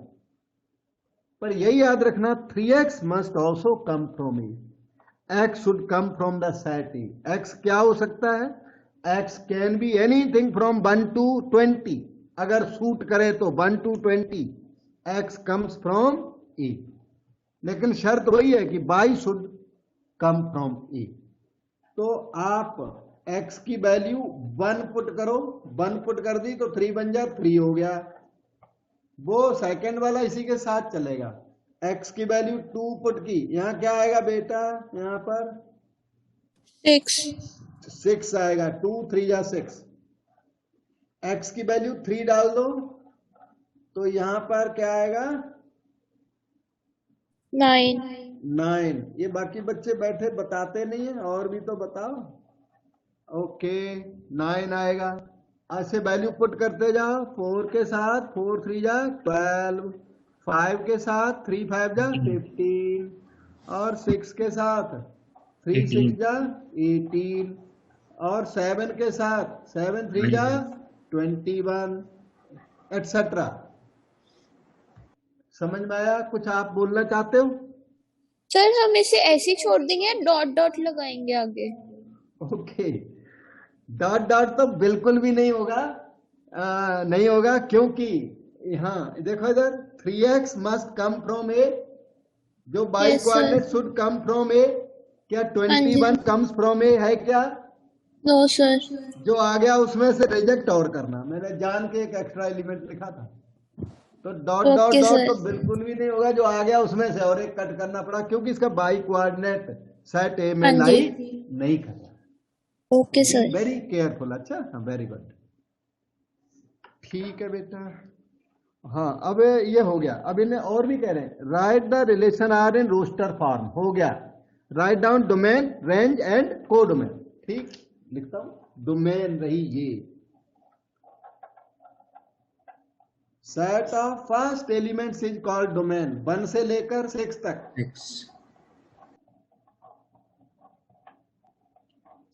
पर यही याद रखना 3x must also come from A. x should come from the set A. x क्या हो सकता है? x can be anything from 1 to 20, अगर सूट करे तो 1 to 20 x कम्स फ्रॉम ए, लेकिन शर्त वही है कि y should come from A. तो आप x की वैल्यू 1 पुट करो, 1 पुट कर दी तो 3 बन जा, 3 हो गया। वो सेकंड वाला इसी के साथ चलेगा। x की वैल्यू 2 पुट की, यहां क्या आएगा बेटा? यहां पर 6 आएगा, 2 3 या 6। x की वैल्यू 3 डाल दो तो यहां पर क्या आएगा? 9। ये बाकी बच्चे बैठे बताते नहीं है, और भी तो बताओ। ओके, 9 आएगा। ऐसे वैल्यू पुट करते जाओ, 4 के साथ 4 3 जा 12, 5 के साथ 3 5 जा 15, और 6 के साथ 3 6 जा 18, और 7 के साथ 7 3 जा 21, एटसेट्रा। समझ में आया? कुछ आप बोलना चाहते हो?
सर हम इसे ऐसे छोड़ देंगे, डॉट डॉट लगाएंगे आगे।
ओके, डॉट डॉट तो बिल्कुल भी नहीं होगा, नहीं होगा, क्योंकि हाँ देखो इधर 3x must come from A, जो y coordinate should come from A. क्या 21 कम्स फ्रॉम ए है क्या?
No sir.
जो आ गया उसमें से रिजेक्ट और करना, मैंने जान के एक एक्स्ट्रा एलिमेंट लिखा था। तो डॉट डॉट डॉट तो बिल्कुल भी नहीं होगा, जो आ गया उसमें से और एक कट करना पड़ा, क्योंकि इसका बाई कोऑर्डिनेट सेट ए में लाई नहीं करना।
Okay sir,
very careful. अच्छा, हाँ, वेरी गुड, ठीक है बेटा। हाँ, अब ये हो गया। अब इन्हें और भी कह रहे हैं, write the relation R in roster form. हो गया, write down domain, range and codomain. ठीक, लिखता हूं, डोमेन रही ये, set of first elements is called domain, 1 से लेकर 6 तक।
6.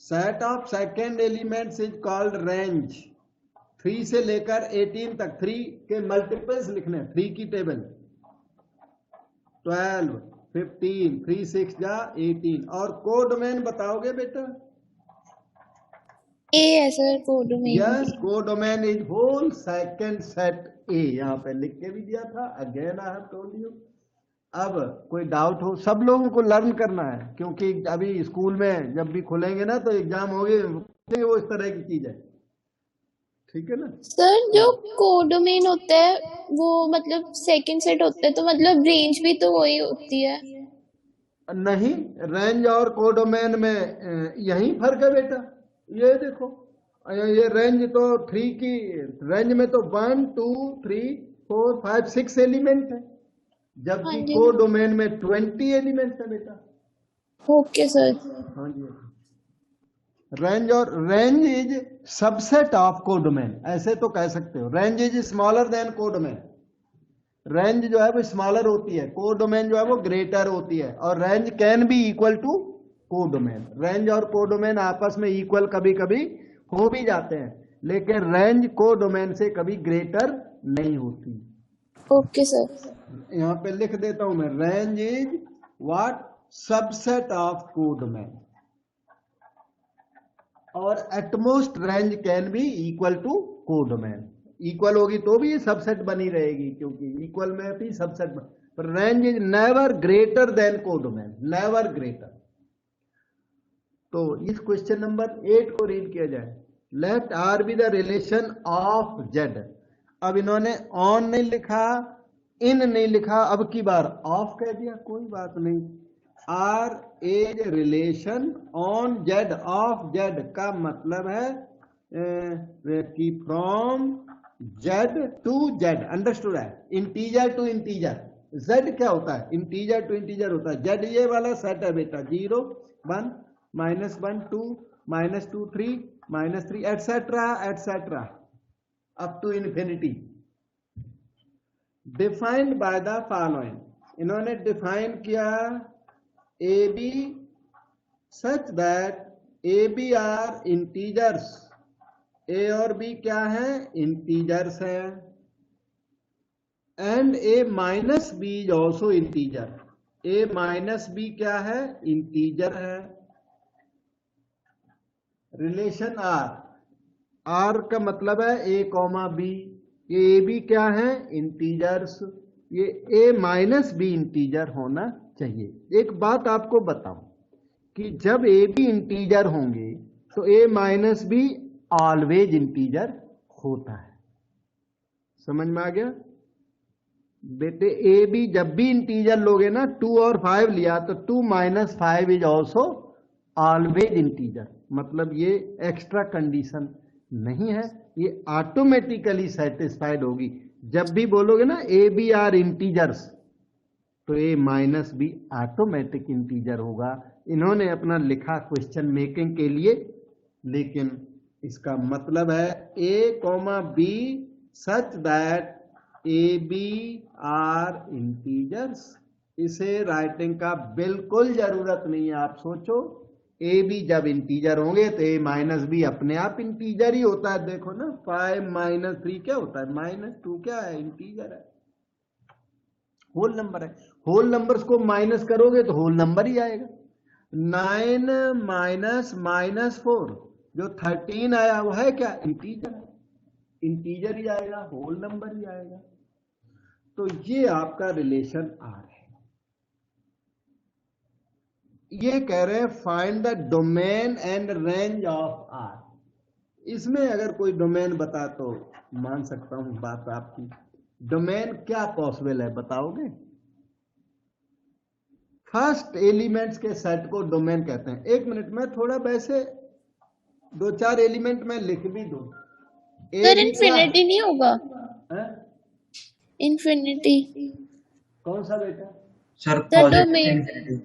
Set of second elements is called range, 3 से लेकर 18 तक। 3 के मल्टीपल्स लिखने, 3 की टेबल 12, 15, 3 6 जा 18। और कोडोमेन बताओगे बेटा?
ए है sir codomain.
Yes, codomain is whole second set A. यहाँ पे लिख के भी दिया था, again I have told you. अब कोई डाउट हो, सब लोगों को लर्न करना है, क्योंकि अभी स्कूल में जब भी खुलेंगे ना तो एग्जाम होंगे, वो इस तरह की चीज है, ठीक है ना?
सर जो कोडोमेन होता है वो मतलब सेकंड सेट होता है, तो मतलब रेंज भी तो वही होती है।
नहीं, रेंज और कोडोमेन में यही फर्क है बेटा। ये देखो, ये रेंज तो 3 की, रेंज में तो 1 2 3 4 5 6 एलिमेंट है, जबकि
हाँ जी।
कोडोमेन में 20 एलिमेंट है बेटा।
Okay sir.
हाँ जी। रेंज और range is subset of codomain, ऐसे तो कह सकते हो। Range is smaller than codomain, range जो है वो स्मॉलर होती है, कोडोमेन जो है वो ग्रेटर होती है। और range can be equal to codomain, range और कोडोमेन आपस में इक्वल कभी कभी हो भी जाते हैं, लेकिन रेंज कोडोमेन से कभी ग्रेटर नहीं होती।
Okay sir.
यहाँ पे लिख देता हूं मैं, range is what? Subset of codomain. और at most range can be equal to codomain, इक्वल होगी तो भी सबसेट बनी रहेगी, क्योंकि इक्वल में भी सबसेट पर range is never greater than codomain, never greater. तो इस क्वेश्चन नंबर 8 को रीड किया जाए। Let R be the relation of Z. अब इन्होंने ऑन नहीं लिखा, इन नहीं लिखा, अब की बार ऑफ कह दिया, कोई बात नहीं। R is relation on Z of Z का मतलब है कि from Z to Z, understood है? Integer to integer. जेड क्या होता है? इंटीजर टू इंटीजर होता है। जेड ये वाला सेट है बेटा, 0 1 -1 2 -2 3 -3 etcetera etcetera up to infinity. Defined by the following, इन्होंने डिफाइन किया a b such that a b are integers. ए और बी क्या है? इंटीजर्स है। And a minus b is also integer. A minus b क्या है? इंटीजर है। रिलेशन आर, आर का मतलब है ए कॉमा बी, ये ए बी क्या है? इंटीजर्स, ये ए माइनस बी इंटीजर होना चाहिए। एक बात आपको बताऊं कि जब ए बी इंटीजर होंगे तो ए माइनस बी ऑलवेज इंटीजर होता है। समझ में आ गया बेटे? ए बी जब भी इंटीजर लोगे ना, 2 और 5 लिया तो 2 - 5 इज ऑल्सो ऑलवेज इंटीजर। मतलब ये एक्स्ट्रा कंडीशन नहीं है, ये ऑटोमेटिकली सेटिस्फाइड होगी। जब भी बोलोगे ना ए बी आर इंटीजर्स, तो ए माइनस बी ऑटोमेटिक इंटीजर होगा। इन्होंने अपना लिखा क्वेश्चन मेकिंग के लिए, लेकिन इसका मतलब है a comma b such that a b are integers. इसे राइटिंग का बिल्कुल जरूरत नहीं है। आप सोचो, ए बी जब इंटीजर होंगे तो ए माइनस बी अपने आप इंटीजर ही होता है। देखो ना, 5 - 3 क्या होता है? -2 क्या है? इंटीजर है, होल नंबर है। होल नंबर्स को माइनस करोगे तो होल नंबर ही आएगा। 9 - -4 जो 13 आया वो है क्या? इंटीजर है, इंटीजर ही आएगा, होल नंबर ही आएगा। तो ये आपका रिलेशन आर है। ये कह रहे हैं find the domain and range of R. इसमें अगर कोई डोमेन बता तो मान सकता हूं बात आपकी। डोमेन क्या पॉसिबल है बताओगे? फर्स्ट एलिमेंट्स के सेट को डोमेन कहते हैं। 1 मिनट में थोड़ा वैसे 2-4 एलिमेंट में लिख भी दो।
सर इन्फिनिटी नहीं होगा?
है?
इन्फिनिटी
कौन सा बेटा?
Sir
The
positive
domain.
Infinity.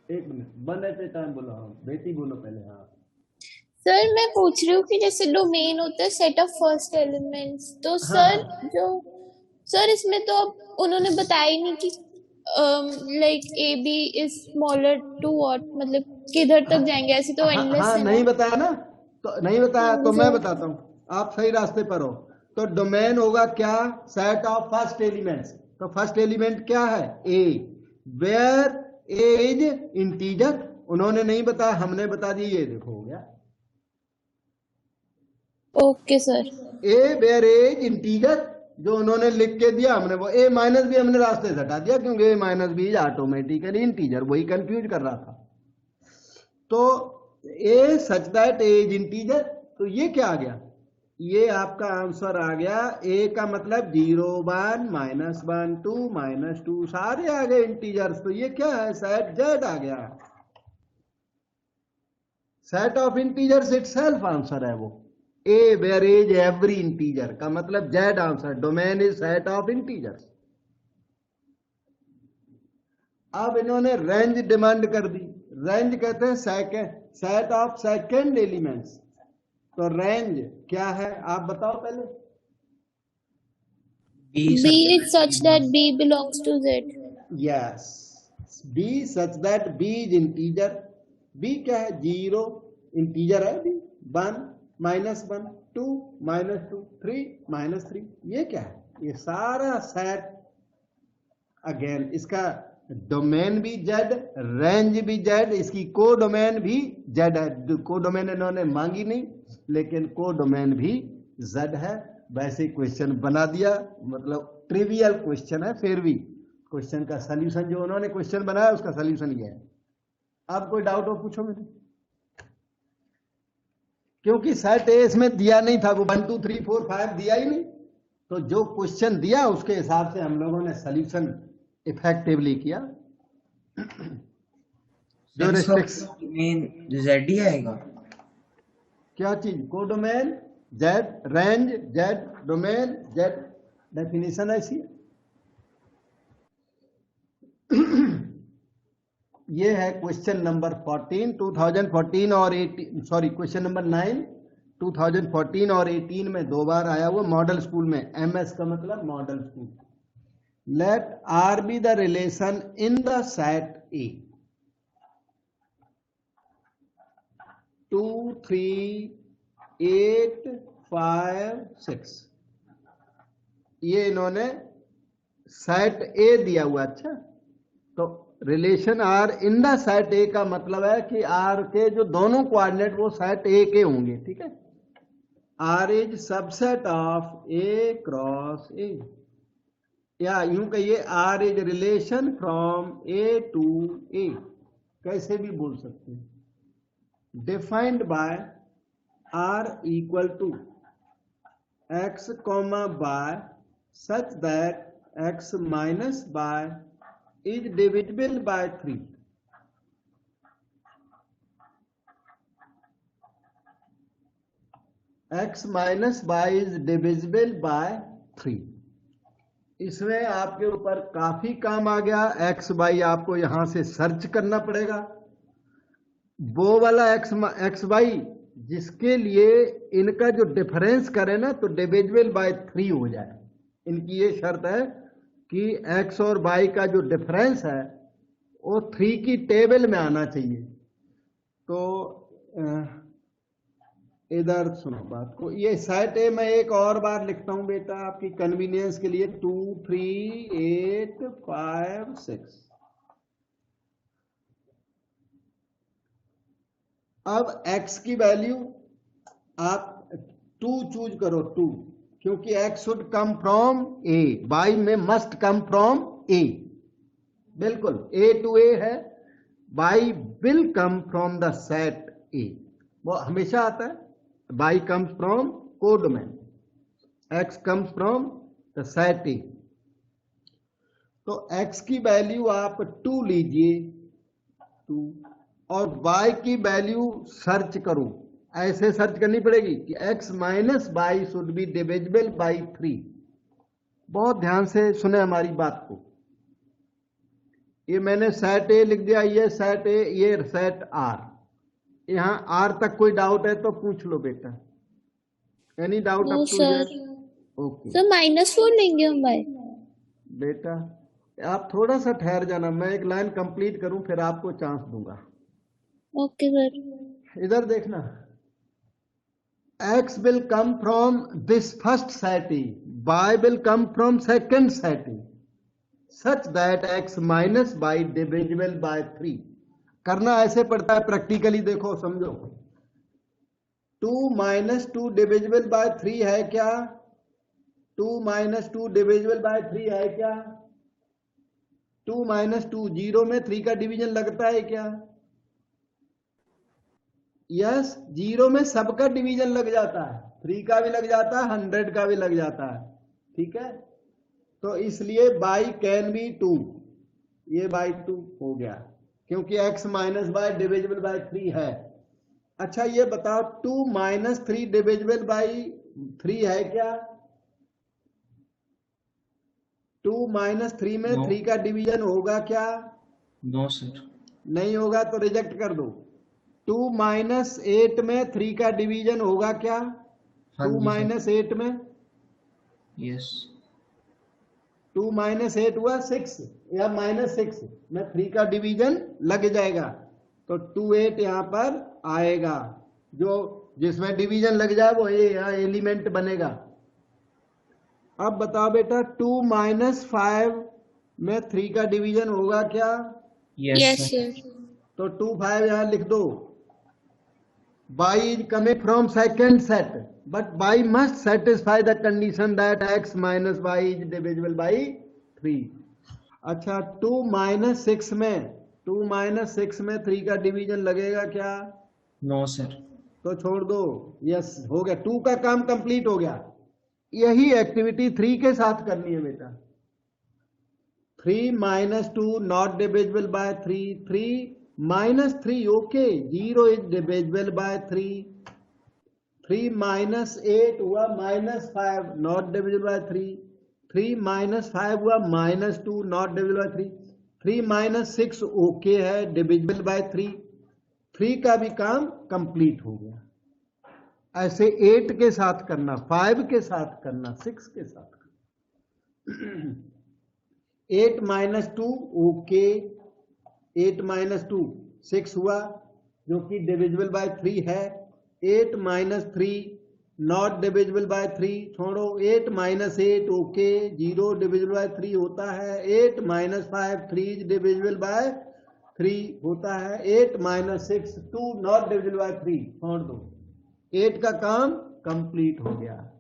1 minute, 1 at a time बोलो। हाँ बेटी बोलो पहले। हाँ
सर मैं पूछ रही हूँ कि जैसे डोमेन होता है सेट ऑफ फर्स्ट एलिमेंट्स, तो
हाँ
सर
हाँ
जो सर इसमें तो अब उन्होंने बताया ही नहीं कि like A B is smaller to what, मतलब किधर तक जाएंगे, ऐसे तो
हाँ
एंडलेस
हाँ,
है ना।
नहीं बताया ना, तो नहीं बताया
हाँ
तो मैं
सर।
बताता हूँ, आप सही रास्ते पर हो। तो डोमेन होगा क्या, सेट ऑफ फर्स्ट एलिमेंट्स। तो फर्स्ट एलिमेंट क्या है, ए, वेयर ए इज इंटीजर। उन्होंने नहीं बताया, हमने बता दिया, ये देखो हो गया।
Okay sir.
A where A is integer, जो उन्होंने लिख के दिया, हमने वो ए माइनस बी हमने रास्ते से हटा दिया, क्योंकि a minus b is automatically integer, वही कंफ्यूज कर रहा था। तो a such that a is integer, तो ये क्या आ गया, ये आपका आंसर आ गया। ए का मतलब 0 1 -1 2 -2 सारे आ गए इंटीजर्स, तो ये क्या है, सेट जेड आ गया। Set of integers itself answer है वो। ए वेयर इज एवरी इंटीजर का मतलब Z answer, domain is set of integers. अब इन्होंने रेंज डिमांड कर दी। रेंज कहते हैं सेट ऑफ सेकंड एलिमेंट्स। तो रेंज क्या है आप बताओ पहले।
B is such that B belongs to Z.
Yes, B such that B is integer. B क्या है, 0 इंटीजर है बी, 1 -1 2 -2 3 -3, ये क्या है, ये सारा सेट। अगेन इसका डोमेन भी जेड, रेंज भी जेड, इसकी को डोमेन भी जेड है। को डोमेन इन्होंने मांगी नहीं, लेकिन को डोमेन भी जेड है। वैसे क्वेश्चन बना दिया, मतलब ट्रिवियल क्वेश्चन है, फिर भी क्वेश्चन का सलूशन जो उन्होंने क्वेश्चन बनाया उसका सलूशन ये है। अब कोई डाउट हो पूछो मेरे, क्योंकि सेट ए इसमें दिया नहीं था, वो 1 2 3 4 5 दिया ही नहीं, तो जो क्वेश्चन दिया उसके हिसाब से हम लोगों ने सलूशन इफेक्टिवली किया। जो
डोमेन जेड ही आएगा।
क्या चीज, codomain Z, range Z, domain Z, definition ऐसी है। ये है क्वेश्चन नंबर 14 2014 और 18, सॉरी क्वेश्चन नंबर 9 2014 और 18 में 2 बार आया हुआ मॉडल स्कूल में। एमएस का मतलब model school. Let R be the relation in the set A 2 3 8 5 6, ये इन्होंने सेट ए दिया हुआ। अच्छा, तो relation R in the set A का मतलब है कि आर के जो दोनों कोऑर्डिनेट वो सेट ए के होंगे, ठीक है। R is subset of A cross A, या यूं कहिए R is relation from A to A, कैसे भी बोल सकते हैं। Defined by R equal to x comma bye such that x minus by is divisible by 3। x minus y is divisible by 3। इसमें आपके ऊपर काफी काम आ गया। x y आपको यहां से सर्च करना पड़ेगा। वो वाला x y जिसके लिए इनका जो डिफरेंस करे ना तो डिविजिबल बाय 3 हो जाए। इनकी ये शर्त है कि x और y का जो डिफरेंस है वो 3 की टेबल में आना चाहिए। तो इधर सुनो बात को, ये सेट ए मैं एक और बार लिखता हूं बेटा आपकी कन्वीनियंस के लिए, 2 3 8 5 6। अब x की वैल्यू आप 2 चूज करो, 2, क्योंकि x should come from a, y में मस्ट कम फ्रॉम a, बिल्कुल a टू a है, y will come from the set a, वो हमेशा आता है। y comes from codomain, x comes from the set a। तो x की value आप 2 लीजिए, 2, और y की वैल्यू सर्च करो। ऐसे सर्च करनी पड़ेगी कि x minus why should be divisible by 3। बहुत ध्यान से सुने हमारी बात को। ये मैंने सेट ए लिख दिया, ये सेट ए, ये सेट आर। यहाँ आर तक कोई डाउट है तो पूछ लो बेटा। Any doubt
no
up to
sir.
Here? Okay
sir -4 लेंगे हम भाई।
बेटा आप थोड़ा सा ठहर जाना, मैं एक लाइन कंप्लीट करूं फिर आपको चांस दूंगा।
Okay sir.
इधर देखना, x will come from this first set E, y will come from second set E, such that x minus y divisible by 3। करना ऐसे पड़ता है प्रैक्टिकली, देखो समझो। 2 - 2 डिविजिबल बाय 3 है क्या? 2 - 2 डिविजिबल बाय 3 है क्या? 2 - 2 0 में 3 का डिवीजन लगता है क्या? यस, 0 में सबका डिवीजन लग जाता है, 3 का भी लग जाता है, 100 का भी लग जाता है। ठीक है, तो इसलिए बाई कैन बी 2, ये बाई 2 हो गया क्योंकि x minus y divisible by 3 है। अच्छा ये बताओ 2 - 3 डिविजिबल बाई 3 है क्या? 2 - 3 में
No.
3 का डिवीजन होगा क्या?
No sir.
नहीं होगा तो रिजेक्ट कर दो। 2 - 8 में 3 का डिवीजन होगा क्या?
हाँ
2
जी सर।
- 8 में
यस
2 - 8 हुआ 6 या -6 में 3 का डिवीजन लग जाएगा, तो 2 8 यहां पर आएगा। जो जिसमें डिवीजन लग जाए वो ये यहाँ एलिमेंट बनेगा। अब बताओ बेटा 2 - 5 में 3 का डिवीजन होगा क्या?
Yes
yes
sir.
सर।
तो 2 5 यहां लिख दो। y is coming from second set, but y must satisfy the condition that x minus y is divisible by 3। अच्छा 2 - 6 में 3 का डिवीजन लगेगा क्या?
No sir.
तो छोड़ दो। यस हो गया, 2 का काम कंप्लीट हो गया। यही एक्टिविटी 3 के साथ करनी है बेटा। 3 - 2 not divisible by 3, 3 - 3 okay, 0 is divisible by 3। 3 - 8 हुआ -5 नॉट डिविजिबल बाय 3। 3 - 5 हुआ -2 नॉट डिविजिबल बाय 3। 3 - 6 ओके है, डिविजिबल बाय 3। 3 का भी काम कंप्लीट हो गया। ऐसे 8 के साथ करना, 5 के साथ करना, 6 के साथ करना। 8 - 2 ओके, 8 - 2 6 हुआ जो कि डिविजिबल बाय 3 है। 8 - 3 नॉट डिविजिबल बाय 3, छोड़ो। 8 - 8 ओके, 0 डिविजिबल बाय 3 होता है। 8 - 5 3 डिविजिबल बाय 3 होता है। 8 - 6 2 नॉट डिविजिबल बाय 3, छोड़ दो। 8 का काम कंप्लीट हो गया।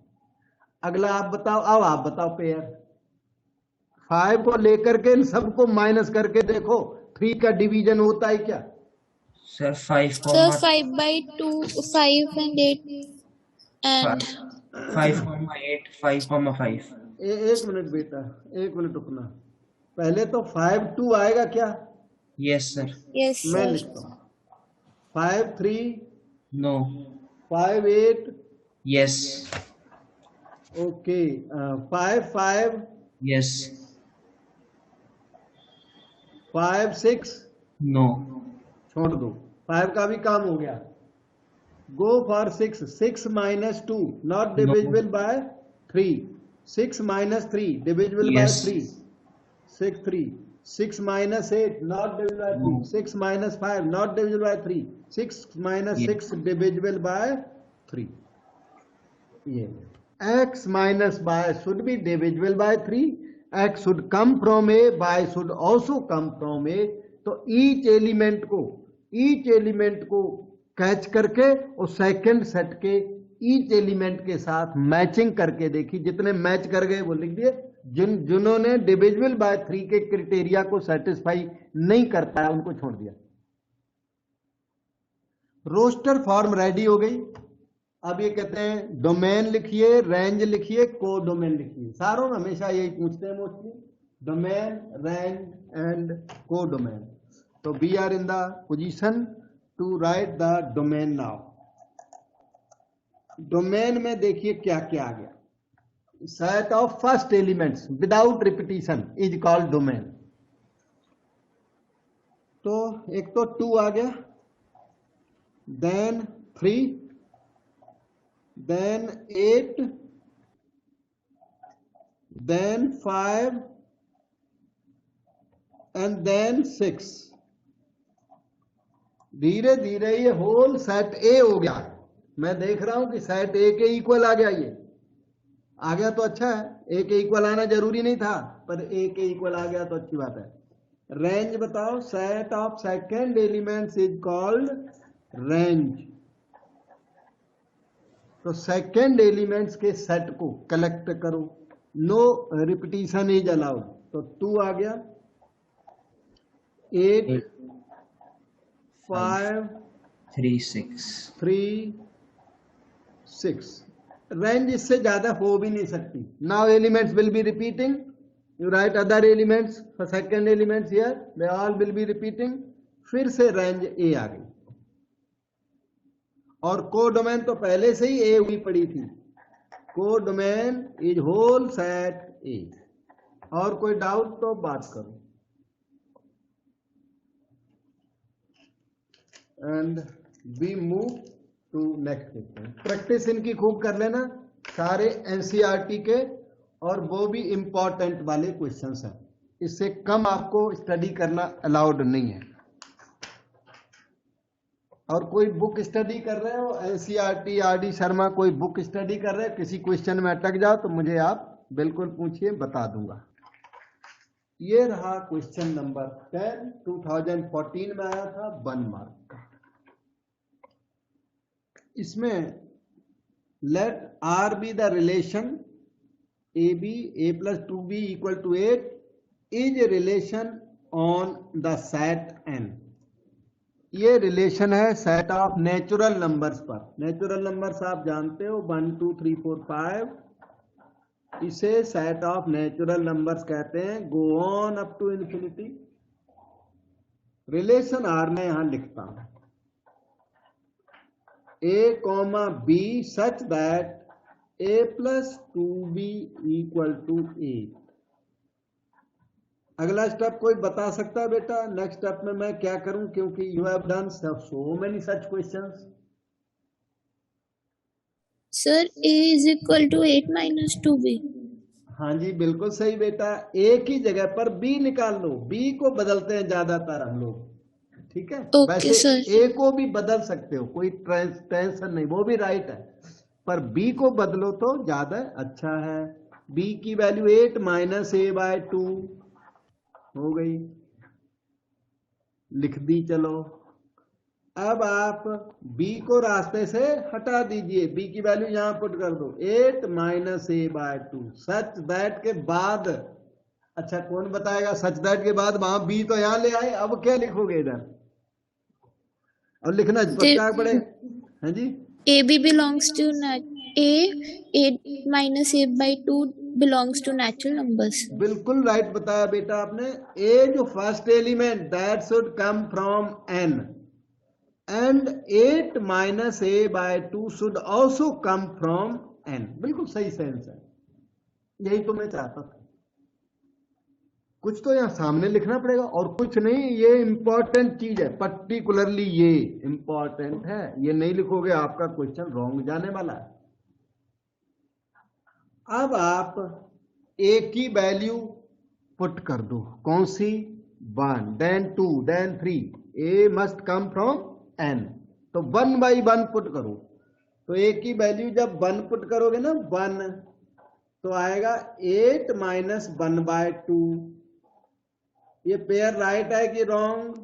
अगला आप बताओ, अब आप बताओ पेयर। 5 को लेकर के इन सबको माइनस करके देखो 3 का डिवीजन होता है क्या?
Sir 5
sir 5/2 5 and 8 and
5,8 5,5।
एक मिनट बेटा, एक मिनट रुकना। पहले तो 5 2 आएगा क्या?
Yes sir.
yes
मैं
sir।
लिखता हूँ 5 3
no.
5 8
yes.
Okay, 5 5
yes.
5 6
no.
छोड़ दो, 5 का भी काम हो गया। Go for 6 6 - 2 not divisible by 3। 6 - 3 divisible by
Yes.
3, 6 3। 6 - 8 not divisible by 3।
No.
6 - 5 not divisible by 3। 6 - 6 divisible by 3। ये x minus y should be divisible by 3, x should come from a, y should also come from a। तो each element को catch करके और second set के each element के साथ matching करके देखी, जितने मैच कर गए वो लिख दिए। जिन्होंने डिविजिबल बाय 3 के क्राइटेरिया को सेटिस्फाई नहीं कर पाया उनको छोड़ दिया। रोस्टर फॉर्म रेडी हो गई। अब ये कहते हैं डोमेन लिखिए, रेंज लिखिए, को डोमेन लिखिए। सारों में हमेशा यही पूछते हैं mostly, domain, range and codomain. तो we are in the position to write the domain now. Domain में देखिए क्या क्या आ गया। Set of first elements without repetition is called domain. तो एक तो 2 आ गया, then 3, then 8, then 5 and then 6। धीरे धीरे ये होल सेट ए हो गया। मैं देख रहा हूं कि सेट ए के इक्वल आ गया। ये आ गया तो अच्छा है, ए के इक्वल आना जरूरी नहीं था, पर ए के इक्वल आ गया तो अच्छी बात है। रेंज बताओ, set of second elements is called range. तो सेकंड एलिमेंट्स के सेट को कलेक्ट करो, नो रिपीटिशन इज अलाउड। तो 2 आ गया, 8, 5,
3, 6।
3, 6। रेंज इससे ज्यादा हो भी नहीं सकती। Now elements will be repeating, you right other elements for second elements here, they all will be repeating. फिर से रेंज ए आ गई, और कोडोमेन तो पहले से ही ए हुई पड़ी थी। Codomain is whole set A. और कोई डाउट तो बात करो। And we move to next question. Practice इनकी खूब कर लेना, सारे एनसीईआरटी के, और वो भी इंपॉर्टेंट वाले क्वेश्चंस हैं। इससे कम आपको स्टडी करना अलाउड नहीं है। और कोई बुक स्टडी कर रहे हो, एनसीईआरटी, आरडी शर्मा, कोई बुक स्टडी कर रहे हो, किसी क्वेश्चन में अटक जाओ तो मुझे आप बिल्कुल पूछिए, बता दूंगा। ये रहा क्वेश्चन नंबर 10, 2014 में आया था, 1 मार्क का। इसमें let R be the relation a b a plus 2b equal to 8 is relation on the set N. ये रिलेशन है सेट ऑफ नेचुरल नंबर्स पर। नेचुरल नंबर्स आप जानते हो, 1 2 3 4 5। इसे सेट ऑफ नेचुरल नंबर्स कहते हैं। Go on up to infinity. Relation R में यहां लिखता हूं, a comma b such that a plus 2b equal to 8। अगला स्टेप कोई बता सकता है बेटा? नेक्स्ट स्टेप में मैं क्या करूं, क्योंकि you have done so many such questions.
Sir a is equal to 8 minus 2b।
हाँ जी, बिल्कुल सही बेटा। a की जगह पर b निकाल लो। b को बदलते हैं ज्यादातर हम लोग, ठीक है।
Okay sir.
वैसे a को भी बदल सकते हो, कोई टेंशन नहीं, वो भी राइट है, पर b को बदलो तो ज्यादा अच्छा है। b की वैल्यू 8 माइनस a बाय 2 हो गई, लिख दी। चलो अब आप b को रास्ते से हटा दीजिए, b की वैल्यू यहां पुट कर दो, 8 minus a by 2। Such that के बाद, अच्छा कौन बताएगा, सच दैट के बाद वहां b तो यहां ले आए, अब क्या लिखोगे इधर? और लिखना पक्का पड़े। हाँ जी,
a b belongs to a 8 minus a by 2 belongs to natural numbers।
बिल्कुल राइट बताया बेटा आपने। a जो first element, that should come from n, and 8 minus a by 2 should also come from n। बिल्कुल सही सेंस है, यही तो मैं चाहता था। कुछ तो यहां सामने लिखना पड़ेगा और कुछ नहीं। ये इंपॉर्टेंट चीज है, पर्टिकुलरली ये इंपॉर्टेंट है। ये नहीं लिखोगे आपका क्वेश्चन रॉन्ग जाने वाला है। अब आप a की वैल्यू पुट कर दो, कौन सी? 1, then 2, then 3। a must come from n, तो 1 बाई 1 पुट करो। तो a की वैल्यू जब 1 पुट करोगे ना, 1, तो आएगा 8 माइनस 1 बाय 2। ये पेयर राइट है कि रॉन्ग?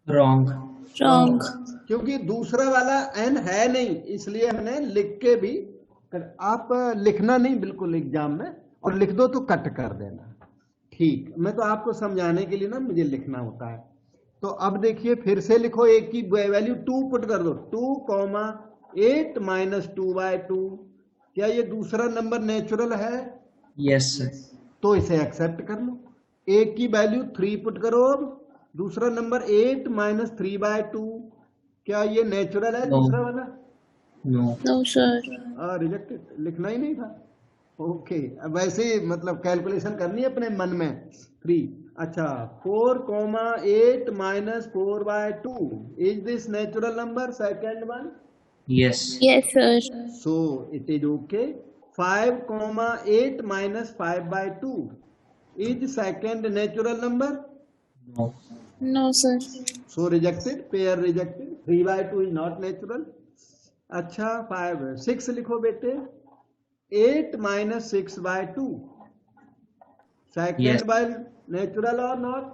रॉन्ग।
रॉन्ग।
क्योंकि दूसरा वाला n है नहीं, इसलिए हमने लिख के भी आप लिखना नहीं बिल्कुल एग्जाम में, और लिख दो तो कट कर देना। ठीक, मैं तो आपको समझाने के लिए ना मुझे लिखना होता है। तो अब देखिए फिर से लिखो, एक की वैल्यू 2 पुट कर दो, 2, 8 माइनस 2 बाय 2। क्या ये दूसरा नंबर नेचुरल है?
Yes sir.
तो इसे एक्सेप्ट कर लो। एक की वैल्यू 3 पुट करो। अब दूसरा नंबर 8 माइनस 3 बाय 2, क्या ये नेचुरल है? दूसरा वाला
नो सर।
रिजेक्टेड, लिखना ही नहीं था। ओके, अब वैसे ही मतलब कैलकुलेशन करनी है अपने मन में। 3, अच्छा 4,8 minus 4/2 is this natural number? Second one.
Yes.
Yes, sir.
So it is okay. 5,8 minus 5/2 is second natural number.
No.
No, sir.
So rejected, pair rejected. 3/2 is not natural. अच्छा 6 लिखो बेटे. 8 minus 6/2 second
Yes.
by natural or not?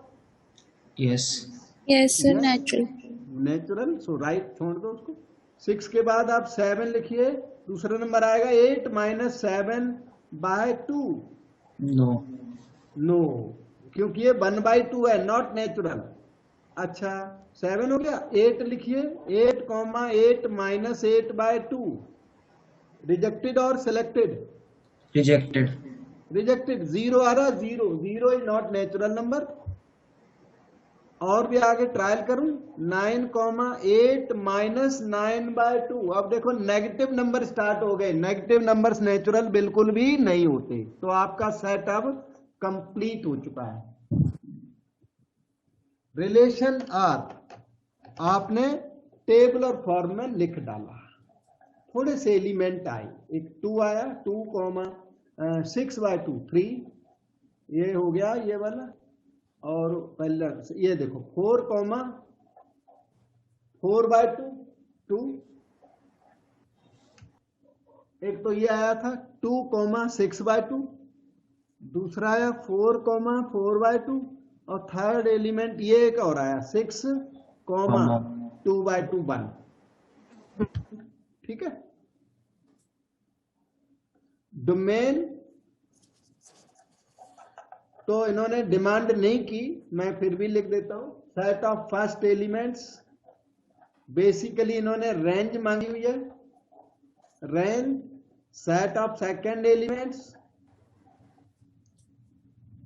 Yes.
Yes, sir.
Yes.
Natural.
Natural. So right छोड़ दो उसको. 6 के बाद आप 7 लिखिए. दूसरा नंबर आएगा 8 minus 7/2.
No.
नो, क्योंकि ये 1/2 है, नॉट नेचुरल. अच्छा 7 हो गया. 8 लिखिए. 8,8 minus 8/2 रिजेक्टेड और सिलेक्टेड?
Rejected.
रिजेक्टेड. 0 आ रहा. 0 इज नॉट नेचुरल नंबर. और भी आगे ट्रायल करूं. 9,8 minus 9/2. अब देखो नेगेटिव नंबर स्टार्ट हो गए. नेगेटिव नंबर्स नेचुरल बिल्कुल भी नहीं होते. तो आपका सेट अब कंप्लीट हो चुका है. रिलेशन आर आपने टेबल और फॉर्म में लिख डाला. थोड़े से एलिमेंट आए. एक 2 आया. 2,6/2 3 ये हो गया ये वाला. और पहले ये देखो 4,4/2 2. एक तो ये आया था 2,6/2. दूसरा आया 4,4/2. और थर्ड एलिमेंट ये एक और आया 6,2/2 1. ठीक है. डोमेन तो इन्होंने डिमांड नहीं की, मैं फिर भी लिख देता हूं. Set of first elements. Basically इन्होंने रेंज मांगी हुई है. Range. Set of second elements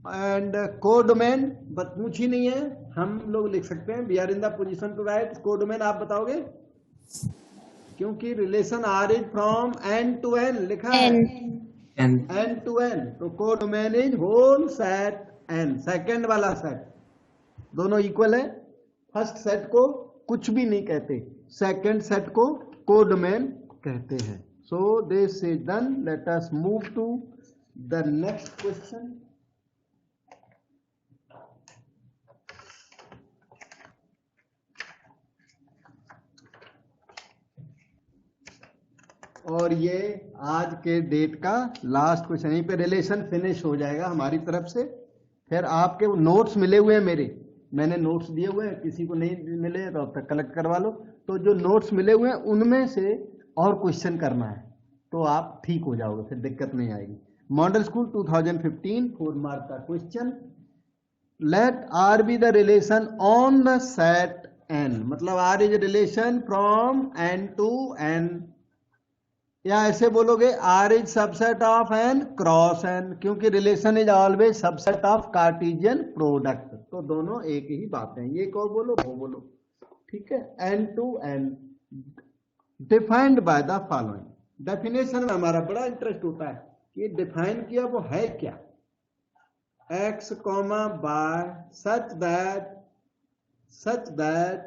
and codomain पूछी नहीं है. हम लोग लिख सकते हैं. We are in the position to write. Codomain आप बताओगे क्योंकि relation R is from N to N लिखा है.
And
N to N. तो codomain is whole set N. Second वाला सेट दोनों इक्वल है. फर्स्ट सेट को कुछ भी नहीं कहते. सेकंड सेट को कोडोमेन कहते हैं. So this is done. Let us move to the next question. और ये आज के डेट का लास्ट क्वेश्चन. यहीं पे रिलेशन फिनिश हो जाएगा हमारी तरफ से. फिर आपके नोट्स मिले हुए हैं मेरे. मैंने नोट्स दिए हुए हैं. किसी को नहीं मिले तो अब तक कलेक्ट करवा लो. तो जो नोट्स मिले हुए हैं उनमें से और क्वेश्चन करना है तो आप ठीक हो जाओगे. फिर दिक्कत नहीं आएगी. मॉडल स्कूल 2015 4 मार्क का question. Let R be the relation on the set N. मतलब R is relation from N to N. या ऐसे बोलोगे R is subset of N cross N, क्योंकि relation is always subset of Cartesian product. तो दोनों एक ही बात है. ये को बोलो वो बोलो. ठीक है. N to N defined by the following. Definition में हमारा बड़ा इंटरेस्ट होता है कि डिफाइन किया वो है क्या. X comma bye such that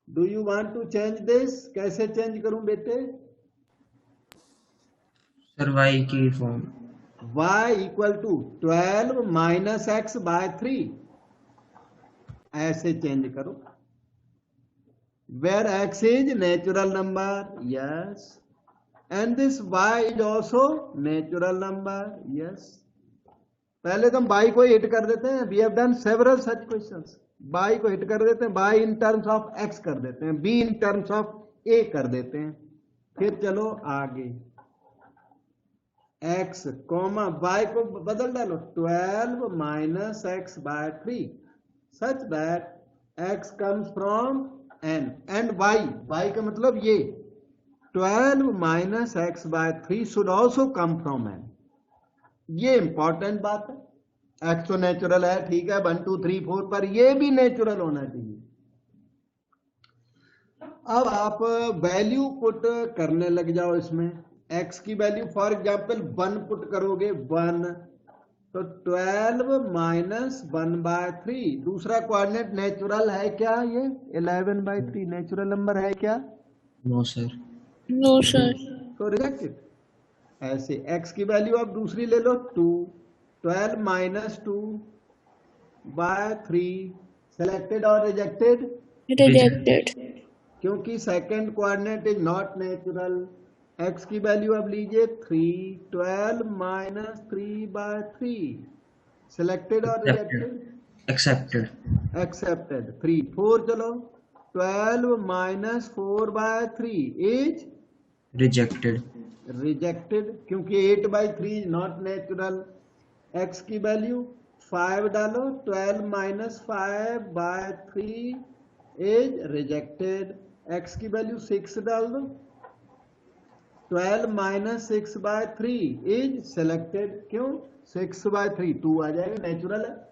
do you want to change this. कैसे चेंज करूं बेटे.
Sir, y की फॉर्म.
y equal to 12 minus x/3 ऐसे चेंज करो. Where x is natural number. Yes. And this y is also natural number. Yes. पहले तो हम y को हिट कर देते हैं. We have done several such questions. y को हिट कर देते हैं. y in terms of x कर देते हैं. b in terms of a कर देते हैं. फिर चलो आगे. x कॉमा y को बदल डालो. 12 minus x/3 such that x comes from n and y का मतलब ये 12 minus x/3 should also come from n. ये इंपॉर्टेंट बात है. x तो नेचुरल है. ठीक है. 1 2 3 4 पर ये भी नेचुरल होना चाहिए. अब आप वैल्यू पुट करने लग जाओ इसमें. x की वैल्यू फॉर एग्जांपल 1 पुट करोगे. 1 तो 12 माइनस 1/3, दूसरा कोऑर्डिनेट नेचुरल है क्या? ये 11/3 नेचुरल नंबर है क्या?
No sir.
No sir.
तो रिजेक्टेड। ऐसे x की वैल्यू आप दूसरी ले लो 2, 12 माइनस 2/3 सेलेक्टेड और रिजेक्टेड?
रिजेक्टेड।
क्योंकि second coordinate is not natural. x की वैल्यू अब लीजिए 3, 12 माइनस 3/3 सेलेक्टेड और रिजेक्टेड?
एक्सेप्टेड।
एक्सेप्टेड। 3, 4 चलो 12 माइनस 4/3 इज
रिजेक्टेड।
रिजेक्टेड, क्योंकि 8/3 इज नॉट नेचुरल। x की वैल्यू 5 डालो, 12 माइनस 5/3 इज रिजेक्टेड। x की वैल्यू 6 डाल दो, 12 माइनस 6/3 इज सेलेक्टेड। क्यों? 6/3 2 आ जाएगा, नेचुरल है।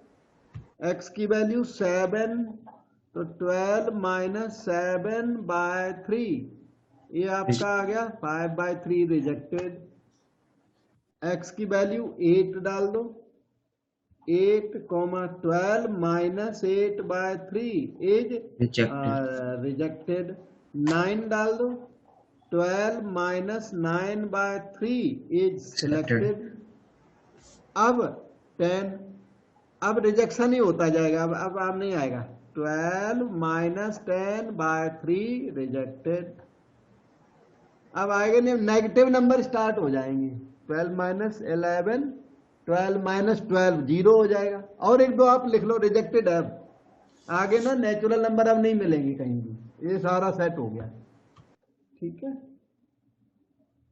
x की वैल्यू 7, तो 12 माइनस 7/3 ये आपका आ गया 5/3 रिजेक्टेड। x की वैल्यू 8 डाल दो, 8, 12 माइनस 8/3 इज रिजेक्टेड। 9 डाल दो, 12 माइनस 9/3 इज सिलेक्टेड। अब 10, अब रिजेक्शन ही होता जाएगा, अब आप नहीं आएगा। 12 माइनस 10/3 रिजेक्टेड। अब आएगा नहीं, नेगेटिव नंबर स्टार्ट हो जाएंगे। 12 माइनस 11, 12 माइनस 12 0 हो जाएगा। और एक दो आप लिख लो रिजेक्टेड है। अब आगे ना नेचुरल नंबर अब नहीं मिलेंगे कहीं भी, ये सारा सेट हो गया। ठीक है,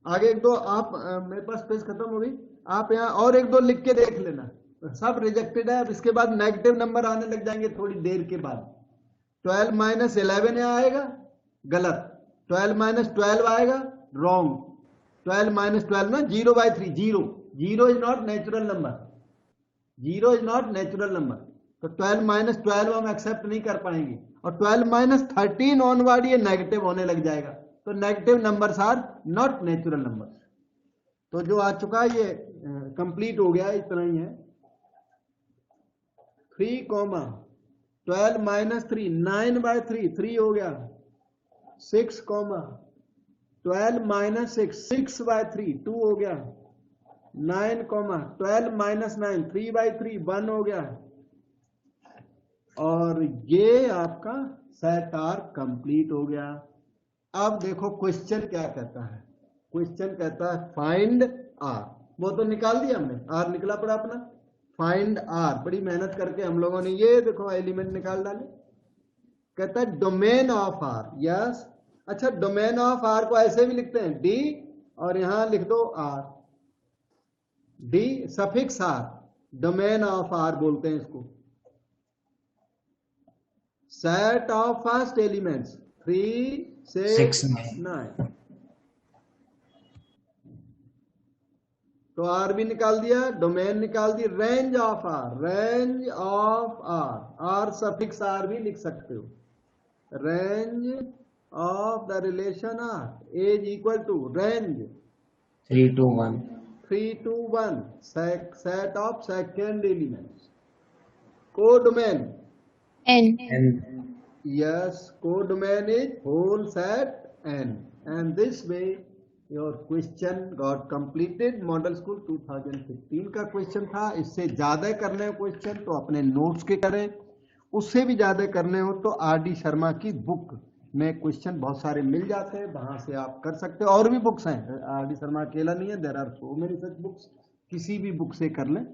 आगे एक दो आप मेरे पास पेज खत्म हो गई, आप यहाँ और एक दो लिख के देख लेना, सब रिजेक्टेड है। अब इसके बाद नेगेटिव नंबर आने लग जाएंगे थोड़ी देर के बाद। 12 माइनस 11 यहाँ आएगा, गलत। 12 माइनस 12 आएगा, रॉन्ग। 12 माइनस 12 ना 0/3, 0 is not natural number, 0 is not natural number. तो 12 माइनस 12 हम एक्सेप्ट नहीं कर पाएंगे। और 12 माइनस 13 ऑनवर्ड ये नेगेटिव होने लग जाएगा। तो negative numbers are not natural numbers. तो जो आ चुका है ये कंप्लीट हो गया, इतना ही है। 3, 12 माइनस 3 9/3 3 हो गया। 6, 12 माइनस 6 6/3 2 हो गया। 9, 12 माइनस 9 3/3 1 हो गया। और ये आपका सेट आर कंप्लीट हो गया। अब देखो क्वेश्चन क्या कहता है। क्वेश्चन कहता है फाइंड आर। वो तो निकाल दिया हमने, आर निकला पड़ा अपना। फाइंड आर, बड़ी मेहनत करके हम लोगों ने ये देखो एलिमेंट निकाल डाले। कहता है डोमेन ऑफ आर। यस, अच्छा डोमेन ऑफ आर को ऐसे भी लिखते हैं डी, और यहां लिख दो R, D suffix R, domain of R बोलते हैं इसको। Set of first elements 3, 6, 9। तो आर भी निकाल दिया, डोमेन निकाल दी। Range of R, range of R, R suffix R भी लिख सकते हो। Range of the relation R is equal to range
3 to 1
set of second elements. Codomain
N.
Yes, codomain is whole set N, and this way your question got completed. Model School 2015 का question था। इससे ज्यादा करने हो question तो अपने notes के करें, उससे भी ज्यादा करने हो तो आर.डी. शर्मा की बुक में क्वेश्चन बहुत सारे मिल जाते हैं, वहां से आप कर सकते हो। और भी बुक्स हैं, आर.डी. शर्मा अकेला नहीं है, there are so many such books. किसी भी बुक से कर लें।